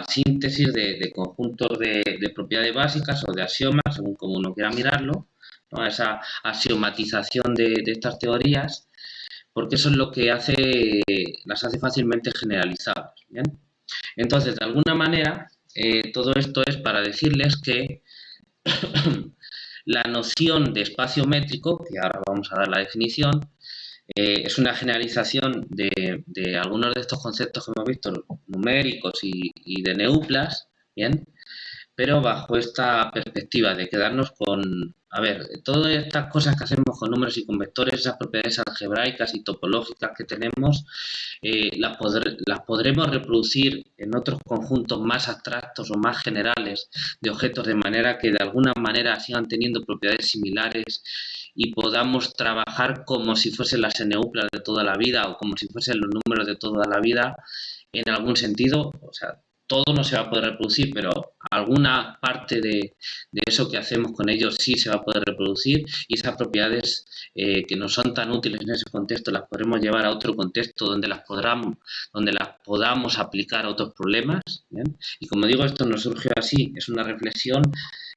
síntesis de conjuntos de propiedades básicas o de axiomas, según como uno quiera mirarlo, ¿no? A esa axiomatización de estas teorías, porque eso es lo que las hace fácilmente generalizables, ¿bien? Entonces, de alguna manera, todo esto es para decirles que la noción de espacio métrico, que ahora vamos a dar la definición, es una generalización de algunos de estos conceptos que hemos visto, numéricos y de neuplas, ¿bien? Pero bajo esta perspectiva de quedarnos con, a ver, todas estas cosas que hacemos con números y con vectores, esas propiedades algebraicas y topológicas que tenemos, las podremos reproducir en otros conjuntos más abstractos o más generales de objetos, de manera que de alguna manera sigan teniendo propiedades similares y podamos trabajar como si fuesen las NUPLAS de toda la vida o como si fuesen los números de toda la vida en algún sentido. O sea, todo no se va a poder reproducir, pero alguna parte de eso que hacemos con ellos sí se va a poder reproducir, y esas propiedades que no son tan útiles en ese contexto las podremos llevar a otro contexto donde las podamos aplicar a otros problemas, ¿bien? Y como digo, esto no surgió así, es una reflexión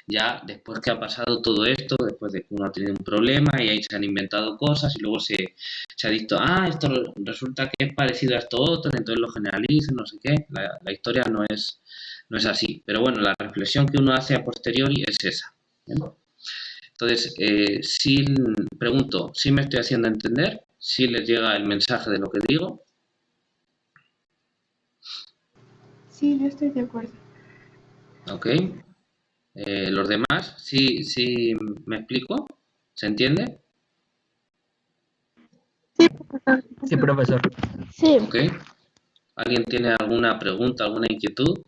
ya después que ha pasado todo esto, después de que uno ha tenido un problema y ahí se han inventado cosas y luego se ha dicho, esto resulta que es parecido a esto otro, entonces lo generalizo, no sé qué. La historia no es así. Pero bueno, la reflexión que uno hace a posteriori es esa, ¿bien? Entonces, pregunto, ¿sí me estoy haciendo entender? ¿Sí les llega el mensaje de lo que digo? Sí, yo estoy de acuerdo. Ok. Los demás, ¿sí me explico? ¿Se entiende? Sí, profesor. Sí. ¿Ok? ¿Alguien tiene alguna pregunta, alguna inquietud?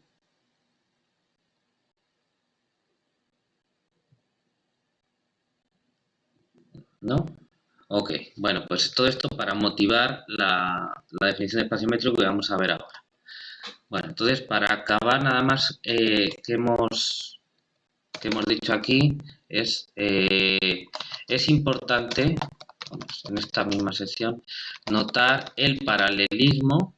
¿No? Ok, bueno, pues todo esto para motivar la definición de espacio métrico que vamos a ver ahora. Bueno, entonces para acabar nada más que hemos dicho aquí es importante, vamos, en esta misma sección, notar el paralelismo,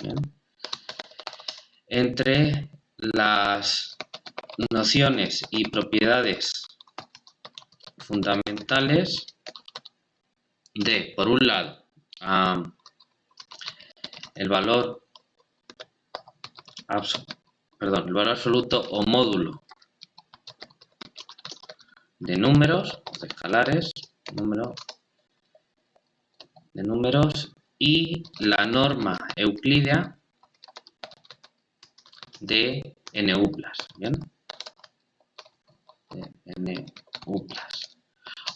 ¿bien?, entre las nociones y propiedades fundamentales de, por un lado, el valor absoluto o módulo de números, de escalares, de números, y la norma euclídea de NU+, ¿bien? De NU+.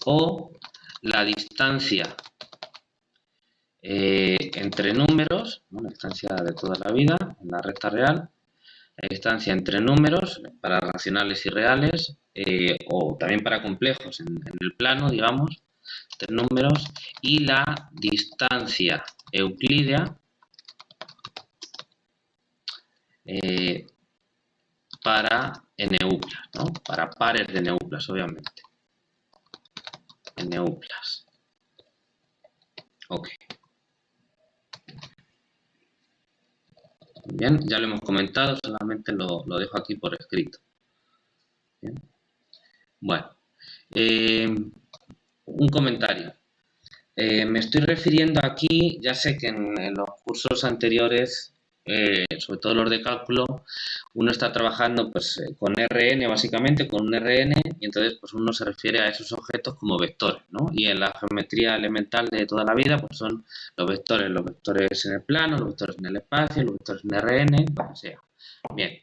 O la distancia entre números, ¿no?, la distancia de toda la vida en la recta real, la distancia entre números para racionales y reales, o también para complejos en el plano, digamos, de números, y la distancia euclídea para NU+, ¿no?, para pares de NU+, obviamente. NU+. Ok. Bien, ya lo hemos comentado, solamente lo dejo aquí por escrito. Bien. Bueno, un comentario. Me estoy refiriendo aquí, ya sé que en los cursos anteriores, sobre todo los de cálculo, uno está trabajando pues con RN, básicamente, con un RN, y entonces pues uno se refiere a esos objetos como vectores, ¿no? Y en la geometría elemental de toda la vida pues son los vectores en el plano, los vectores en el espacio, los vectores en RN, lo que sea. Bien.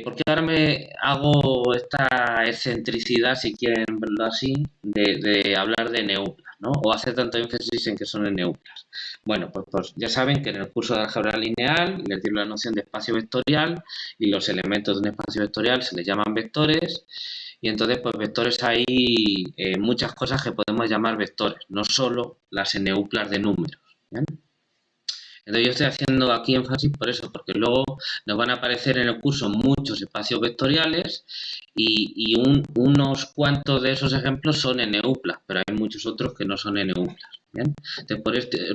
¿Por qué ahora me hago esta excentricidad, si quieren verlo así, de hablar de neuplas, ¿no? O hacer tanto énfasis en que son neuplas? Bueno, pues ya saben que en el curso de álgebra lineal les di la noción de espacio vectorial y los elementos de un espacio vectorial se les llaman vectores, y entonces pues vectores hay muchas cosas que podemos llamar vectores, no solo las neuplas de números, ¿bien? Entonces yo estoy haciendo aquí énfasis por eso, porque luego nos van a aparecer en el curso muchos espacios vectoriales y unos cuantos de esos ejemplos son NUplas, pero hay muchos otros que no son NUplas. ¿Bien? Entonces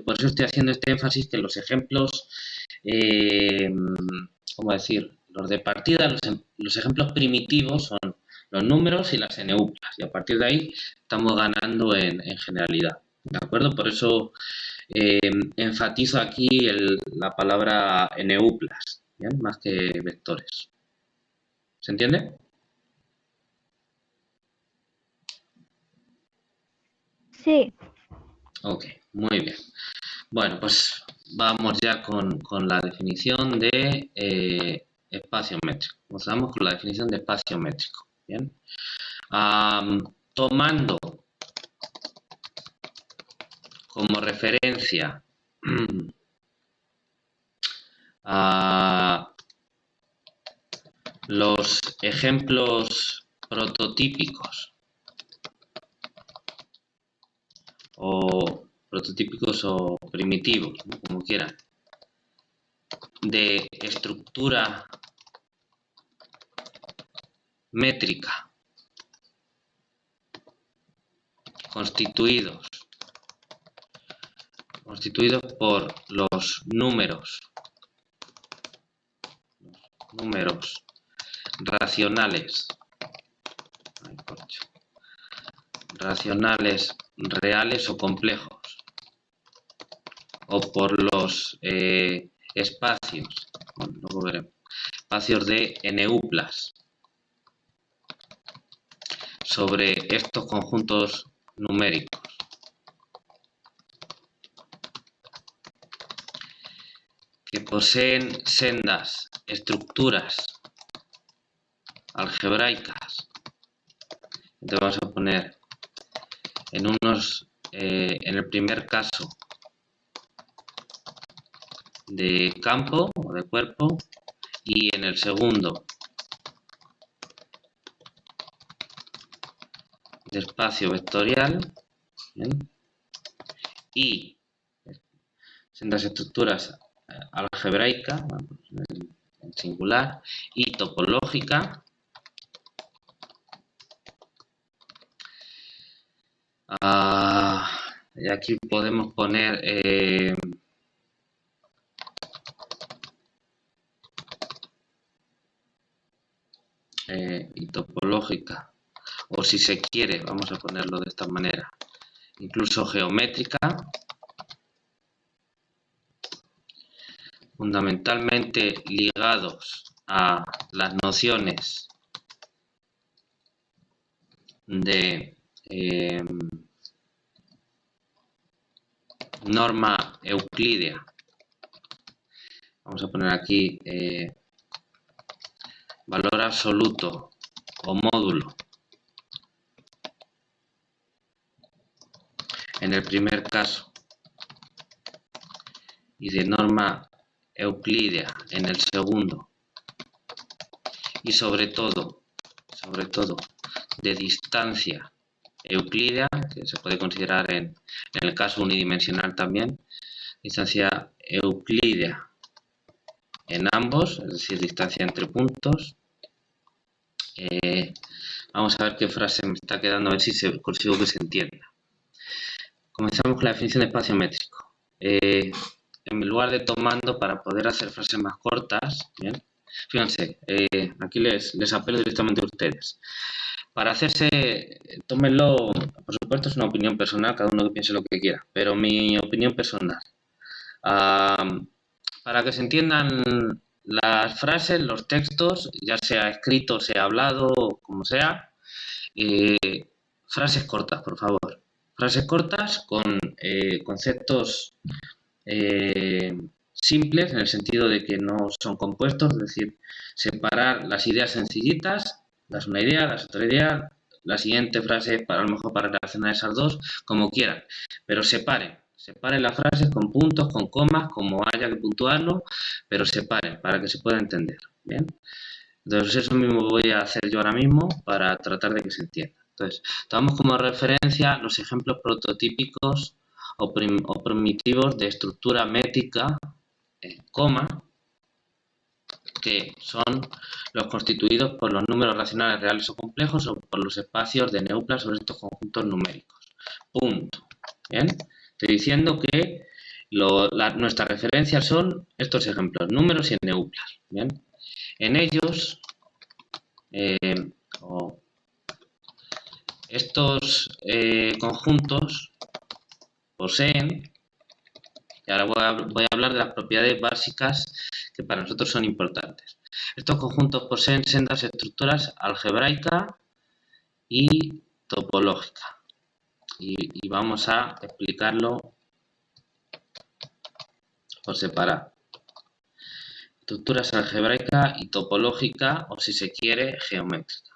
por eso estoy haciendo este énfasis que los ejemplos, ¿cómo decir? Los de partida, los ejemplos primitivos son los números y las NUplas, y a partir de ahí estamos ganando en generalidad. ¿De acuerdo? Por eso enfatizo aquí la palabra NU+, ¿bien?, más que vectores. ¿Se entiende? Sí. Ok, muy bien. Bueno, pues vamos ya con la definición de espacio métrico. Comenzamos con la definición de espacio métrico. Bien. Tomando como referencia a los ejemplos prototípicos o primitivos, ¿no?, como quieran, de estructura métrica constituidos por los números racionales reales o complejos, o por los espacios, bueno, luego veremos, espacios de NUplas sobre estos conjuntos numéricos. que poseen sendas estructuras algebraicas. Entonces vamos a poner en el primer caso de campo o de cuerpo y en el segundo de espacio vectorial. ¿Bien? Y sendas estructuras algebraicas en singular y topológica y aquí podemos poner y topológica, o si se quiere, vamos a ponerlo de esta manera, incluso geométrica, fundamentalmente ligados a las nociones de norma euclídea. Vamos a poner aquí valor absoluto o módulo en el primer caso y de norma euclídea en el segundo, y sobre todo de distancia euclídea, que se puede considerar en el caso unidimensional también, distancia euclídea en ambos, es decir, distancia entre puntos. Vamos a ver qué frase me está quedando, a ver si consigo que se entienda. Comenzamos con la definición de espacio métrico. En lugar de tomando para poder hacer frases más cortas, ¿bien? Fíjense, aquí les apelo directamente a ustedes. Para hacerse, tómenlo, por supuesto es una opinión personal, cada uno que piense lo que quiera, pero mi opinión personal. Para que se entiendan las frases, los textos, ya sea escrito, sea hablado, como sea, frases cortas, por favor. Frases cortas con conceptos simples, en el sentido de que no son compuestos, es decir, separar las ideas sencillitas, das una idea, das otra idea, la siguiente frase a lo mejor para relacionar esas dos, como quieran, pero separen las frases con puntos, con comas, como haya que puntuarlo, pero separen para que se pueda entender, ¿bien? Entonces eso mismo voy a hacer yo ahora mismo para tratar de que se entienda. Entonces, tomamos como referencia los ejemplos prototípicos o primitivos de estructura métrica, coma, que son los constituidos por los números racionales reales o complejos o por los espacios de Neuplan sobre estos conjuntos numéricos. Punto. ¿Bien? Estoy diciendo que nuestras referencias son estos ejemplos, números y en Neuplan. ¿Bien? En ellos, estos conjuntos poseen, y ahora voy a hablar de las propiedades básicas que para nosotros son importantes. Estos conjuntos poseen sendas estructuras algebraica y topológica. Y vamos a explicarlo por separado. Estructuras algebraica y topológica, o si se quiere, geométrica.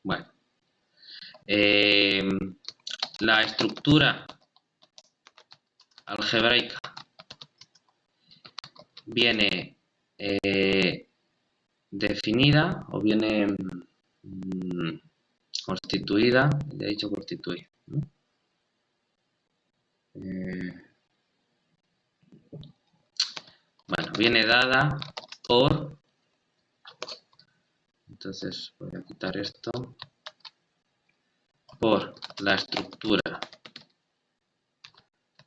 Bueno. La estructura algebraica viene definida o viene constituida, ya he dicho constituir, ¿no? Bueno, viene dada por, entonces voy a quitar esto, por la estructura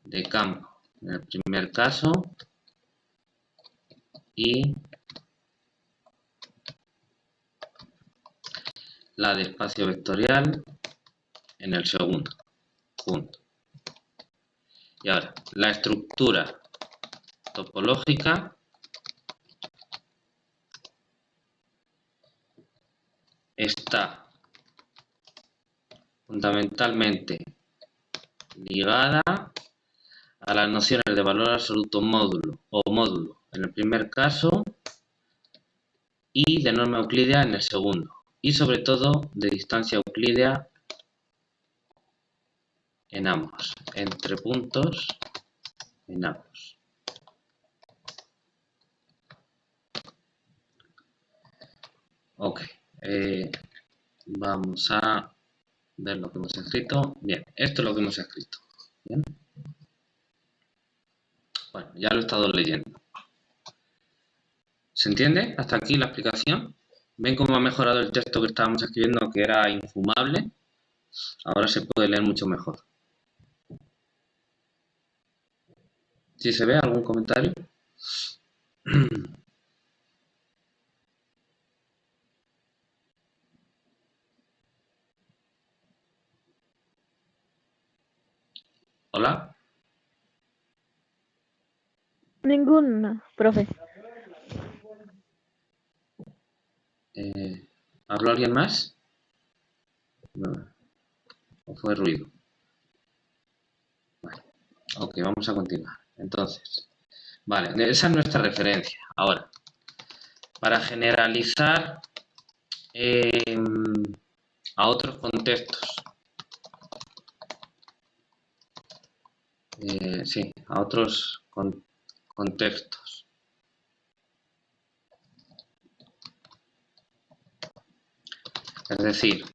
de campo en el primer caso y la de espacio vectorial en el segundo. Punto. Y ahora, la estructura topológica está fundamentalmente ligada a las nociones de valor absoluto módulo o módulo en el primer caso y de norma euclídea en el segundo. Y sobre todo de distancia euclídea en ambos, entre puntos en ambos. Ok, vamos a ver lo que hemos escrito. Bien, esto es lo que hemos escrito. Bien. Bueno, ya lo he estado leyendo. ¿Se entiende hasta aquí la explicación? ¿Ven cómo ha mejorado el texto que estábamos escribiendo, que era infumable? Ahora se puede leer mucho mejor. ¿Sí se ve algún comentario? ¿Hola? Ningún, profe. ¿Habló alguien más? No. ¿O fue ruido? Vale. Ok, vamos a continuar. Entonces, vale, esa es nuestra referencia. Ahora, para generalizar a otros contextos, sí, a otros contextos. Es decir,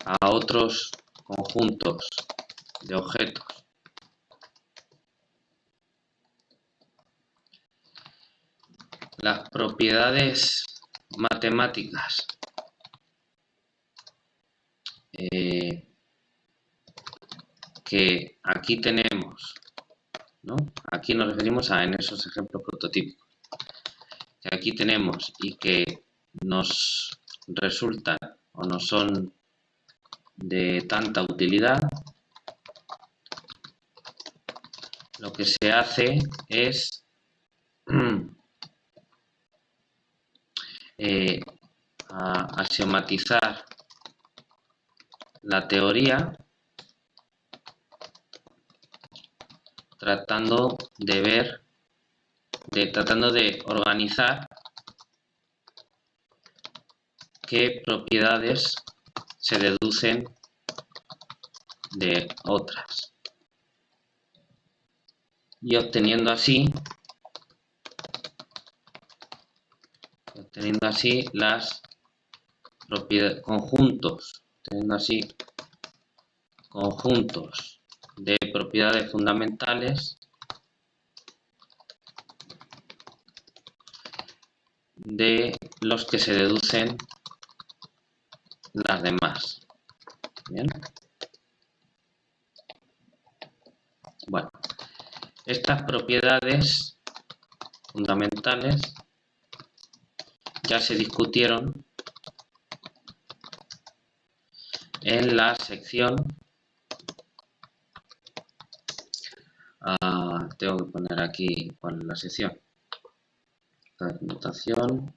a otros conjuntos de objetos. Las propiedades matemáticas que aquí tenemos, ¿no? Aquí nos referimos en esos ejemplos prototípicos que aquí tenemos y que nos resultan o no son de tanta utilidad. Lo que se hace es axiomatizar la teoría tratando de organizar qué propiedades se deducen de otras y obteniendo así las propiedades conjuntos de propiedades fundamentales de los que se deducen las demás. Bien. Bueno, estas propiedades fundamentales ya se discutieron en la sección. Tengo que poner aquí cuál es la sección. La notación.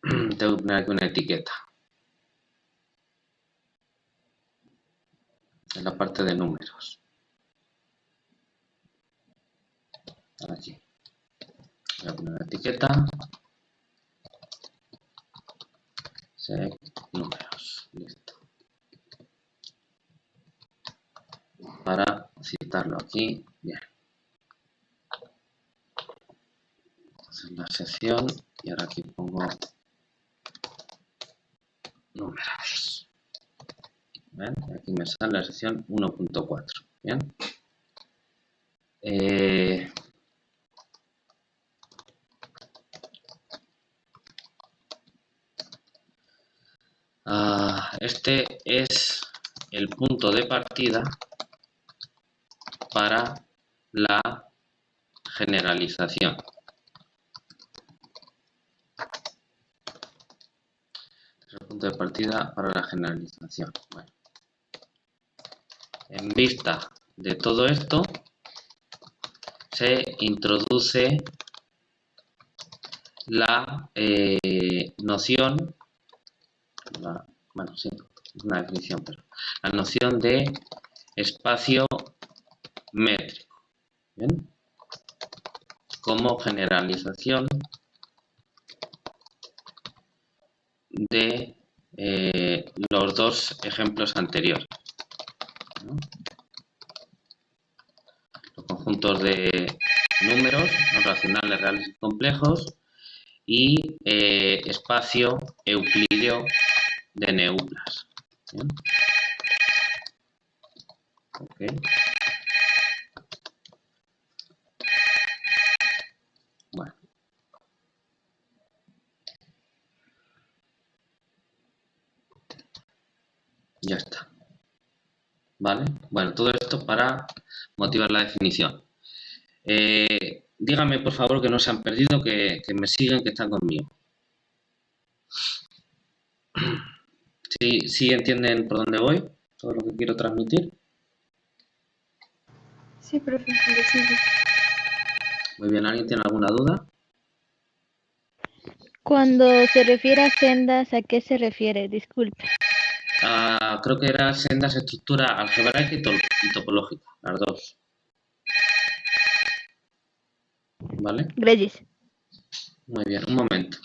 Tengo que poner aquí una etiqueta. En la parte de números. Aquí. Voy a poner la etiqueta. Números. Listo. Para citarlo aquí. Bien. Entonces la sección. Y ahora aquí pongo números. ¿Ven? Aquí me sale la sección 1.4. Bien. Este es el punto de partida para la generalización. Es el punto de partida para la generalización. Bueno. En vista de todo esto, se introduce la noción, bueno, sí, es una definición, pero la noción de espacio métrico. ¿Bien? Como generalización de los dos ejemplos anteriores, ¿no? Los conjuntos de números no racionales reales y complejos y espacio euclídeo de neuplas. ¿Bien? Okay. Bueno. Ya está. ¿Vale? Bueno, todo esto para motivar la definición. Díganme, por favor, que no se han perdido, que me siguen, que están conmigo. ¿Sí entienden por dónde voy? Todo lo que quiero transmitir. Sí, profe, le sigo. Muy bien, ¿alguien tiene alguna duda? Cuando se refiere a sendas, ¿a qué se refiere? Disculpe. Creo que era sendas estructura algebraica y topológica, las dos. ¿Vale? Gracias. Muy bien, un momento.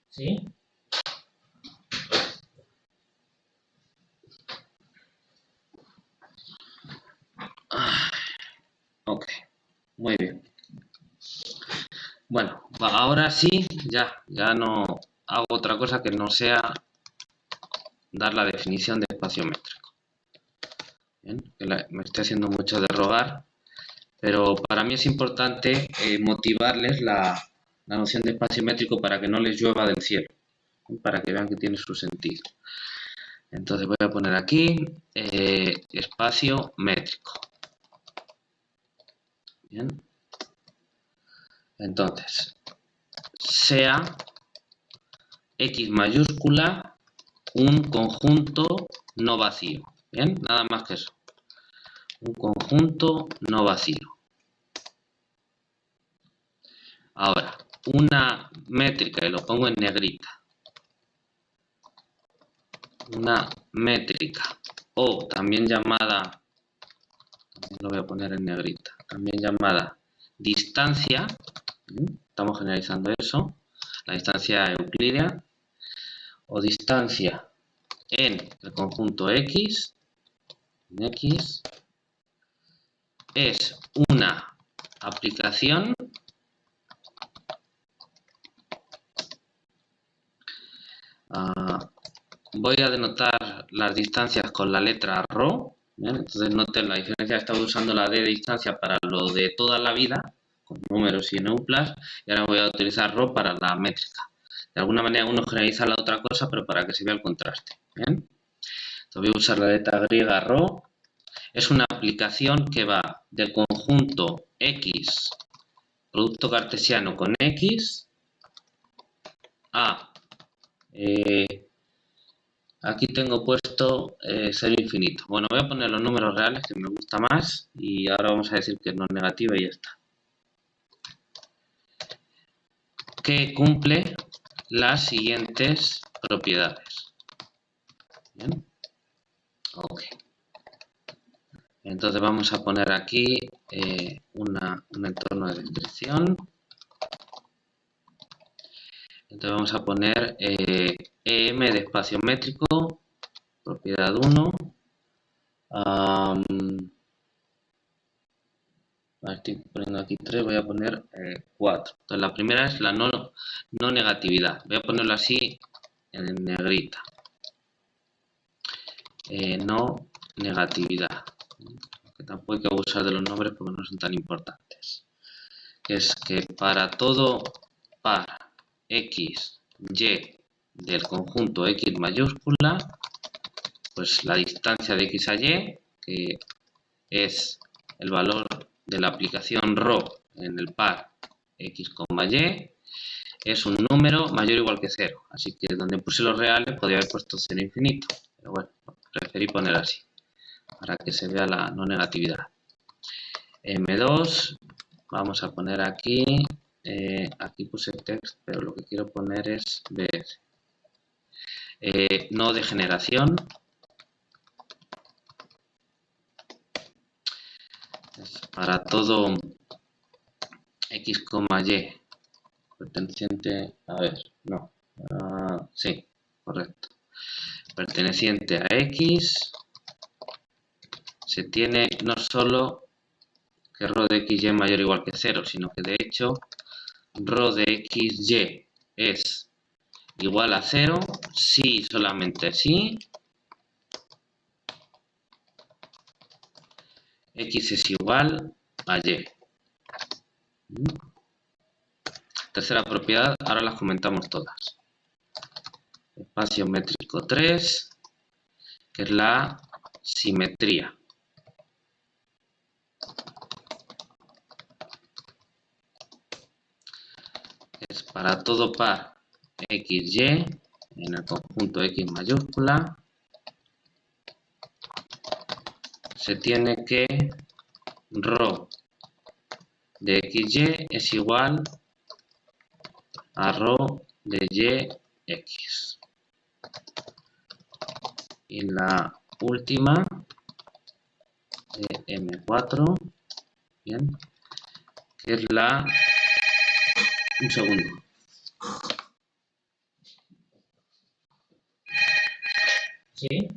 ¿Sí? Ok, muy bien. Bueno, ahora sí, ya no hago otra cosa que no sea dar la definición de espacio métrico. Bien, que me estoy haciendo mucho de rogar, pero para mí es importante motivarles la noción de espacio métrico para que no les llueva del cielo, para que vean que tiene su sentido. Entonces voy a poner aquí espacio métrico. Bien. Entonces, sea X mayúscula un conjunto no vacío. Bien, nada más que eso. Un conjunto no vacío. Ahora, una métrica, y lo pongo en negrita. Una métrica, o también llamada, también lo voy a poner en negrita, también llamada distancia. Estamos generalizando eso. La distancia euclídea o distancia en el conjunto X, es una aplicación voy a denotar las distancias con la letra ρ. ¿Bien? Entonces noten la diferencia, estaba usando la d de distancia para lo de toda la vida, con números y neuplas, y ahora voy a utilizar ρ para la métrica. De alguna manera uno generaliza la otra cosa, pero para que se vea el contraste. ¿Bien? Entonces voy a usar la letra griega ρ. Es una aplicación que va del conjunto X, producto cartesiano con X, a... aquí tengo puesto 0 infinito. Bueno, voy a poner los números reales que me gusta más y ahora vamos a decir que no es negativa y ya está. Que cumple las siguientes propiedades. ¿Bien? Ok. Entonces vamos a poner aquí un entorno de descripción. Entonces vamos a poner EM de espacio métrico, propiedad 1. Estoy poniendo aquí 3, voy a poner 4. Entonces la primera es la no negatividad. Voy a ponerlo así en negrita. No negatividad. Que tampoco hay que abusar de los nombres porque no son tan importantes. Es que para todo par X, Y del conjunto X mayúscula, pues la distancia de X a Y, que es el valor de la aplicación ρ en el par X, Y, es un número mayor o igual que 0. Así que donde puse los reales podría haber puesto 0 infinito. Pero bueno, preferí poner así, para que se vea la no negatividad. M2, vamos a poner aquí, aquí puse text, pero lo que quiero poner es BS. no de generación. Para todo x, y perteneciente, a ver, no, sí, correcto, perteneciente a x, se tiene no solo que ρ de xy mayor o igual que 0, sino que de hecho ρ de xy es igual a 0 si solamente si x es igual a y. Tercera propiedad, ahora las comentamos todas. Espacio métrico 3, que es la simetría. Es para todo par XY en el conjunto X mayúscula. Se tiene que ρ de XY es igual a ρ de YX. Y la última de M4, bien, que es la... Un segundo. ¿Sí?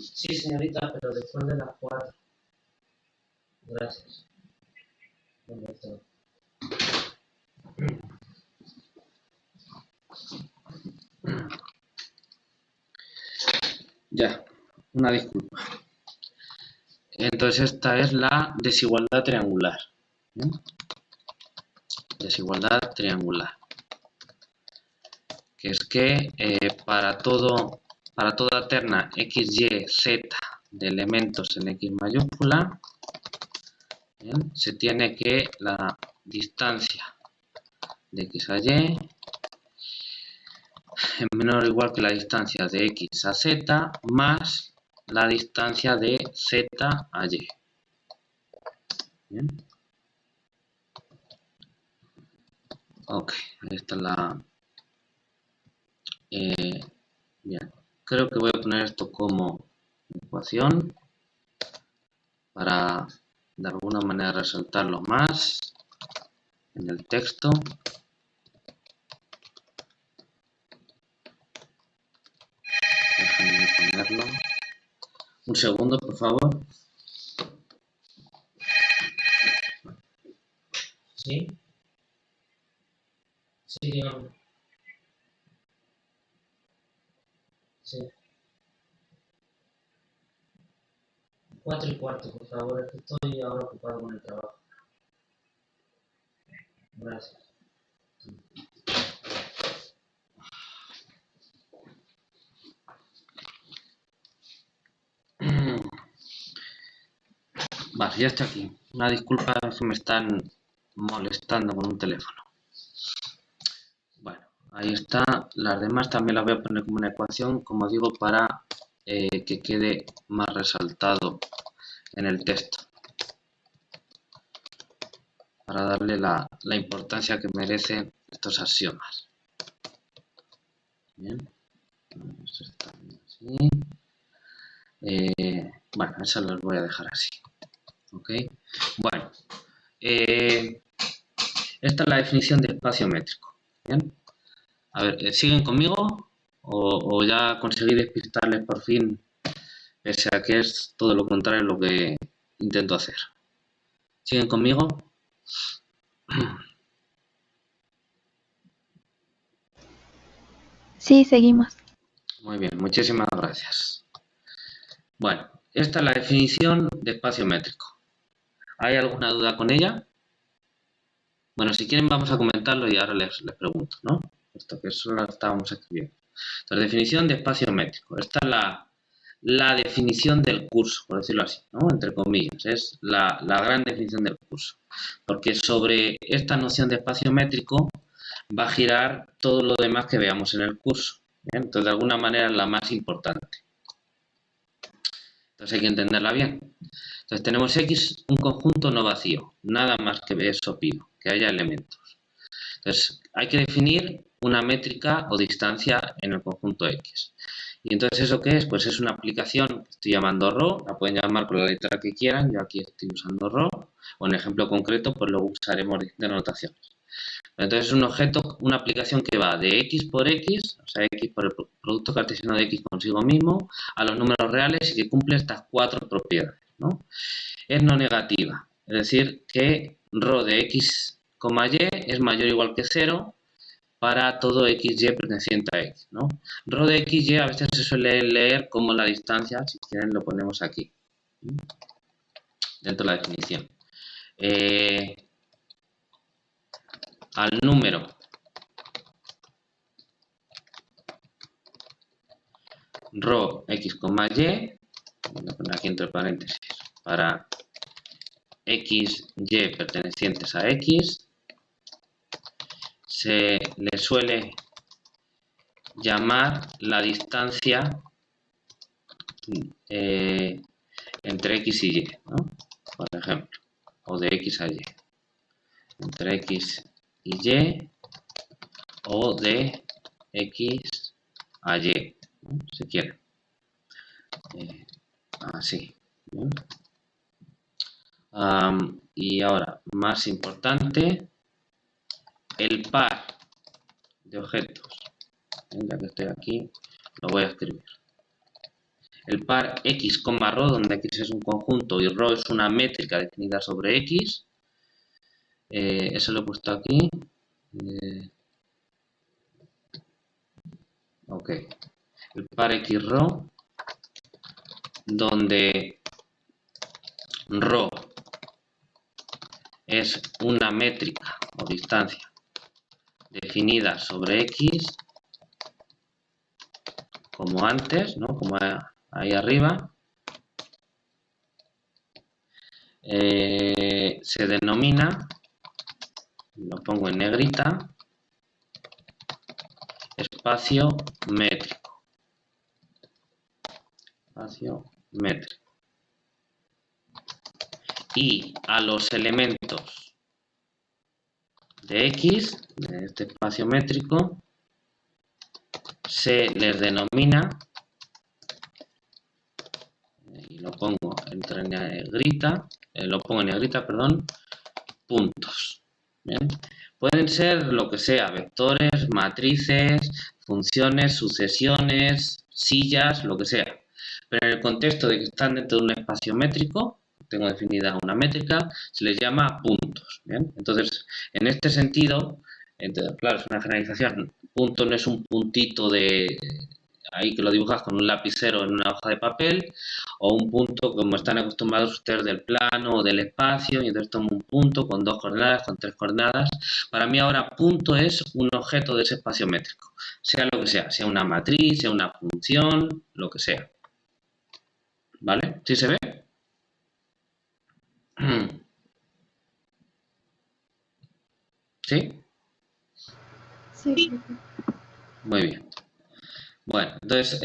Sí, señorita, pero después de las 4. Gracias. ¿Dónde está? Ya, una disculpa. Entonces esta es la desigualdad triangular. ¿Sí? Desigualdad triangular. Que es que para toda terna x, y, z de elementos en x mayúscula, ¿bien? Se tiene que la distancia de x a y es menor o igual que la distancia de x a z más la distancia de z a y. ¿Bien? Ok, ahí está la... bien, creo que voy a poner esto como ecuación para de alguna manera resaltarlo más en el texto. Déjenme ponerlo. Un segundo, por favor. ¿Sí? Sí, dígame. Sí. 4:15, por favor, es que estoy ahora ocupado con el trabajo. Gracias. Vale, ya está aquí. Una disculpa si me están molestando con un teléfono. Bueno, ahí está. Las demás también las voy a poner como una ecuación, como digo, para que quede más resaltado en el texto. Para darle la importancia que merecen estos axiomas. Bien. Esto está bien así. Bueno, eso los voy a dejar así. ¿Ok? Bueno. Esta es la definición de espacio métrico. ¿Bien? A ver, ¿siguen conmigo? ¿O ya conseguí despistarles por fin? Pese a que es todo lo contrario a lo que intento hacer. ¿Siguen conmigo? Sí, seguimos. Muy bien, muchísimas gracias. Bueno, esta es la definición de espacio métrico. ¿Hay alguna duda con ella? Bueno, si quieren vamos a comentarlo y ahora les pregunto, ¿no? Esto que solo estábamos escribiendo. Entonces, definición de espacio métrico. Esta es la definición del curso, por decirlo así, ¿no? Entre comillas. Es la gran definición del curso. Porque sobre esta noción de espacio métrico va a girar todo lo demás que veamos en el curso. ¿Bien? Entonces, de alguna manera es la más importante. Entonces hay que entenderla bien. Entonces tenemos X, un conjunto no vacío. Nada más que eso pido. que haya elementos. Entonces, hay que definir una métrica o distancia en el conjunto X. Y entonces, ¿eso qué es? Pues es una aplicación que estoy llamando row, la pueden llamar con la letra que quieran, yo aquí estoy usando row, o en el ejemplo concreto, pues luego usaremos distintas notaciones. Entonces es un objeto, una aplicación que va de X por X, o sea, X por el producto cartesiano de X consigo mismo, a los números reales y que cumple estas 4 propiedades, ¿no? Es no negativa, es decir, que ρ de X, Y es mayor o igual que 0 para todo XY perteneciente a X, ¿no? ρ de XY a veces se suele leer como la distancia, si quieren lo ponemos aquí, dentro de la definición. Al número ρ X, Y, voy a poner aquí entre paréntesis, para X, Y pertenecientes a X, se le suele llamar la distancia entre X y Y, ¿no? Por ejemplo, o de X a Y. Entre X y Y o de X a Y, ¿no? Si quieren. Así. ¿no? Y ahora, más importante, el par de objetos. Ya que estoy aquí, lo voy a escribir. El par X, ρ, donde X es un conjunto y ρ es una métrica definida sobre X. Eso lo he puesto aquí. Ok. El par X, ρ, donde ρ es una métrica o distancia definida sobre X, como antes, ¿no? Como ahí arriba, se denomina, lo pongo en negrita, espacio métrico. Espacio métrico. Y a los elementos de X, de este espacio métrico, se les denomina, y lo pongo entre negrita, perdón, puntos. ¿Bien? Pueden ser lo que sea, vectores, matrices, funciones, sucesiones, sillas, lo que sea. Pero en el contexto de que están dentro de un espacio métrico, tengo definida una métrica, se les llama puntos. ¿Bien? Entonces, en este sentido, claro, es una generalización. Punto no es un puntito de ahí que lo dibujas con un lapicero en una hoja de papel, o un punto como están acostumbrados ustedes del plano o del espacio, y entonces tomo un punto con 2 coordenadas, con 3 coordenadas. Para mí ahora punto es un objeto de ese espacio métrico, sea lo que sea una matriz, sea una función, lo que sea. ¿Vale? ¿Sí se ve? ¿Sí? Sí. Muy bien. Bueno, entonces,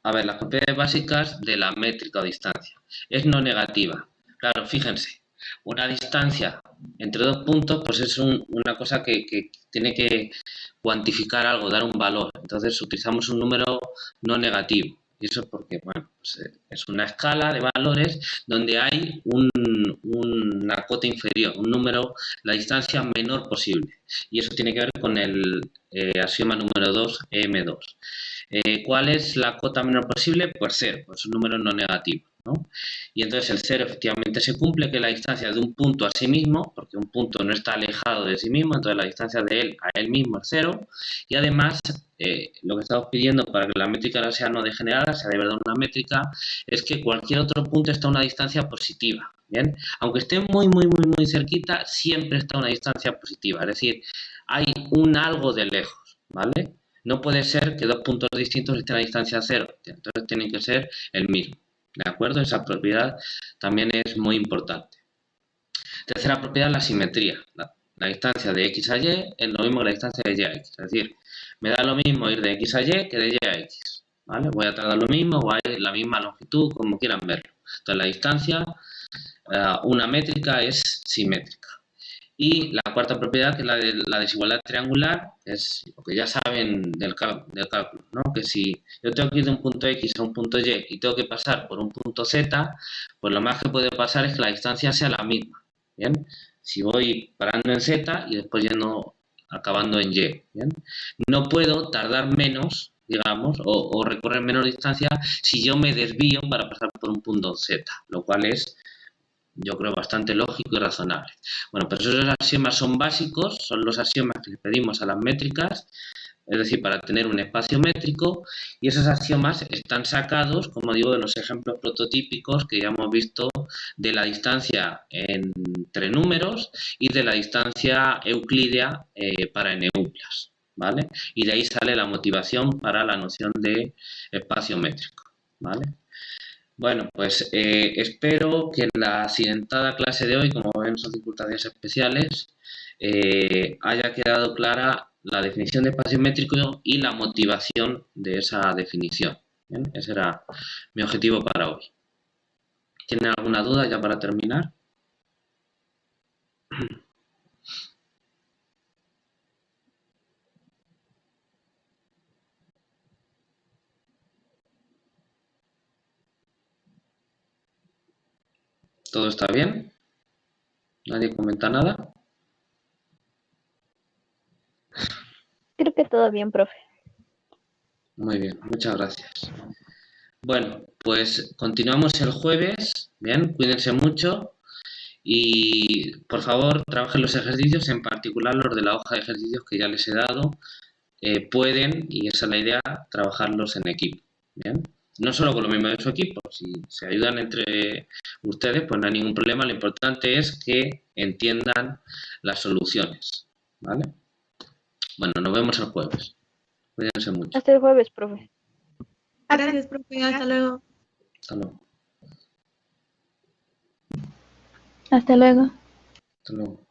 a ver, las propiedades básicas de la métrica o distancia. Es no negativa. Claro, fíjense, una distancia entre 2 puntos, pues es una cosa que tiene que cuantificar algo, dar un valor. Entonces utilizamos un número no negativo. Y eso es porque, bueno, pues es una escala de valores donde hay una cota inferior, un número, la distancia menor posible. Y eso tiene que ver con el axioma número 2, EM2. ¿Cuál es la cota menor posible? Pues 0, pues un número no negativo, ¿no? Y entonces el 0 efectivamente se cumple, que es la distancia de un punto a sí mismo, porque un punto no está alejado de sí mismo, entonces la distancia de él a él mismo es 0. Y además, lo que estamos pidiendo para que la métrica sea no degenerada, sea de verdad una métrica, es que cualquier otro punto está a una distancia positiva, ¿bien? Aunque esté muy cerquita, siempre está a una distancia positiva, es decir, hay un algo de lejos, ¿vale? No puede ser que 2 puntos distintos estén a distancia 0, entonces tienen que ser el mismo, ¿de acuerdo? Esa propiedad también es muy importante. Tercera propiedad, la simetría. La distancia de X a Y es lo mismo que la distancia de Y a X, es decir, me da lo mismo ir de X a Y que de Y a X, ¿vale? Voy a tardar lo mismo, o a ir la misma longitud, como quieran verlo. Entonces la distancia, una métrica es simétrica. Y la cuarta propiedad, que es la de la desigualdad triangular, es lo que ya saben del cálculo, ¿no? Que si yo tengo que ir de un punto X a un punto Y y tengo que pasar por un punto Z, pues lo más que puede pasar es que la distancia sea la misma, ¿bien? Si voy parando en Z y después acabando en Y, ¿bien? No puedo tardar menos, digamos, o recorrer menos distancia si yo me desvío para pasar por un punto Z, lo cual es, yo creo, bastante lógico y razonable. Bueno, pues esos axiomas son básicos, son los axiomas que le pedimos a las métricas, es decir, para tener un espacio métrico, y esos axiomas están sacados, como digo, de los ejemplos prototípicos que ya hemos visto de la distancia entre números y de la distancia euclídea para eneuplas, ¿vale? Y de ahí sale la motivación para la noción de espacio métrico, ¿vale? Bueno, pues espero que en la siguientada clase de hoy, como ven, son circunstancias especiales, haya quedado clara la definición de espacio métrico y la motivación de esa definición. ¿Bien? Ese era mi objetivo para hoy. ¿Tienen alguna duda ya para terminar? ¿Todo está bien? ¿Nadie comenta nada? Creo que todo bien, profe. Muy bien, muchas gracias. Bueno, pues continuamos el jueves. Bien, cuídense mucho. Y por favor, trabajen los ejercicios, en particular los de la hoja de ejercicios que ya les he dado. Pueden, y esa es la idea, trabajarlos en equipo. ¿Bien? No solo con lo mismo de su equipo, si se ayudan entre ustedes, pues no hay ningún problema. Lo importante es que entiendan las soluciones. ¿Vale? Bueno, nos vemos el jueves. Cuídense mucho. Hasta el jueves, profe. Gracias, profe. Hasta luego. Hasta luego. Hasta luego. Hasta luego.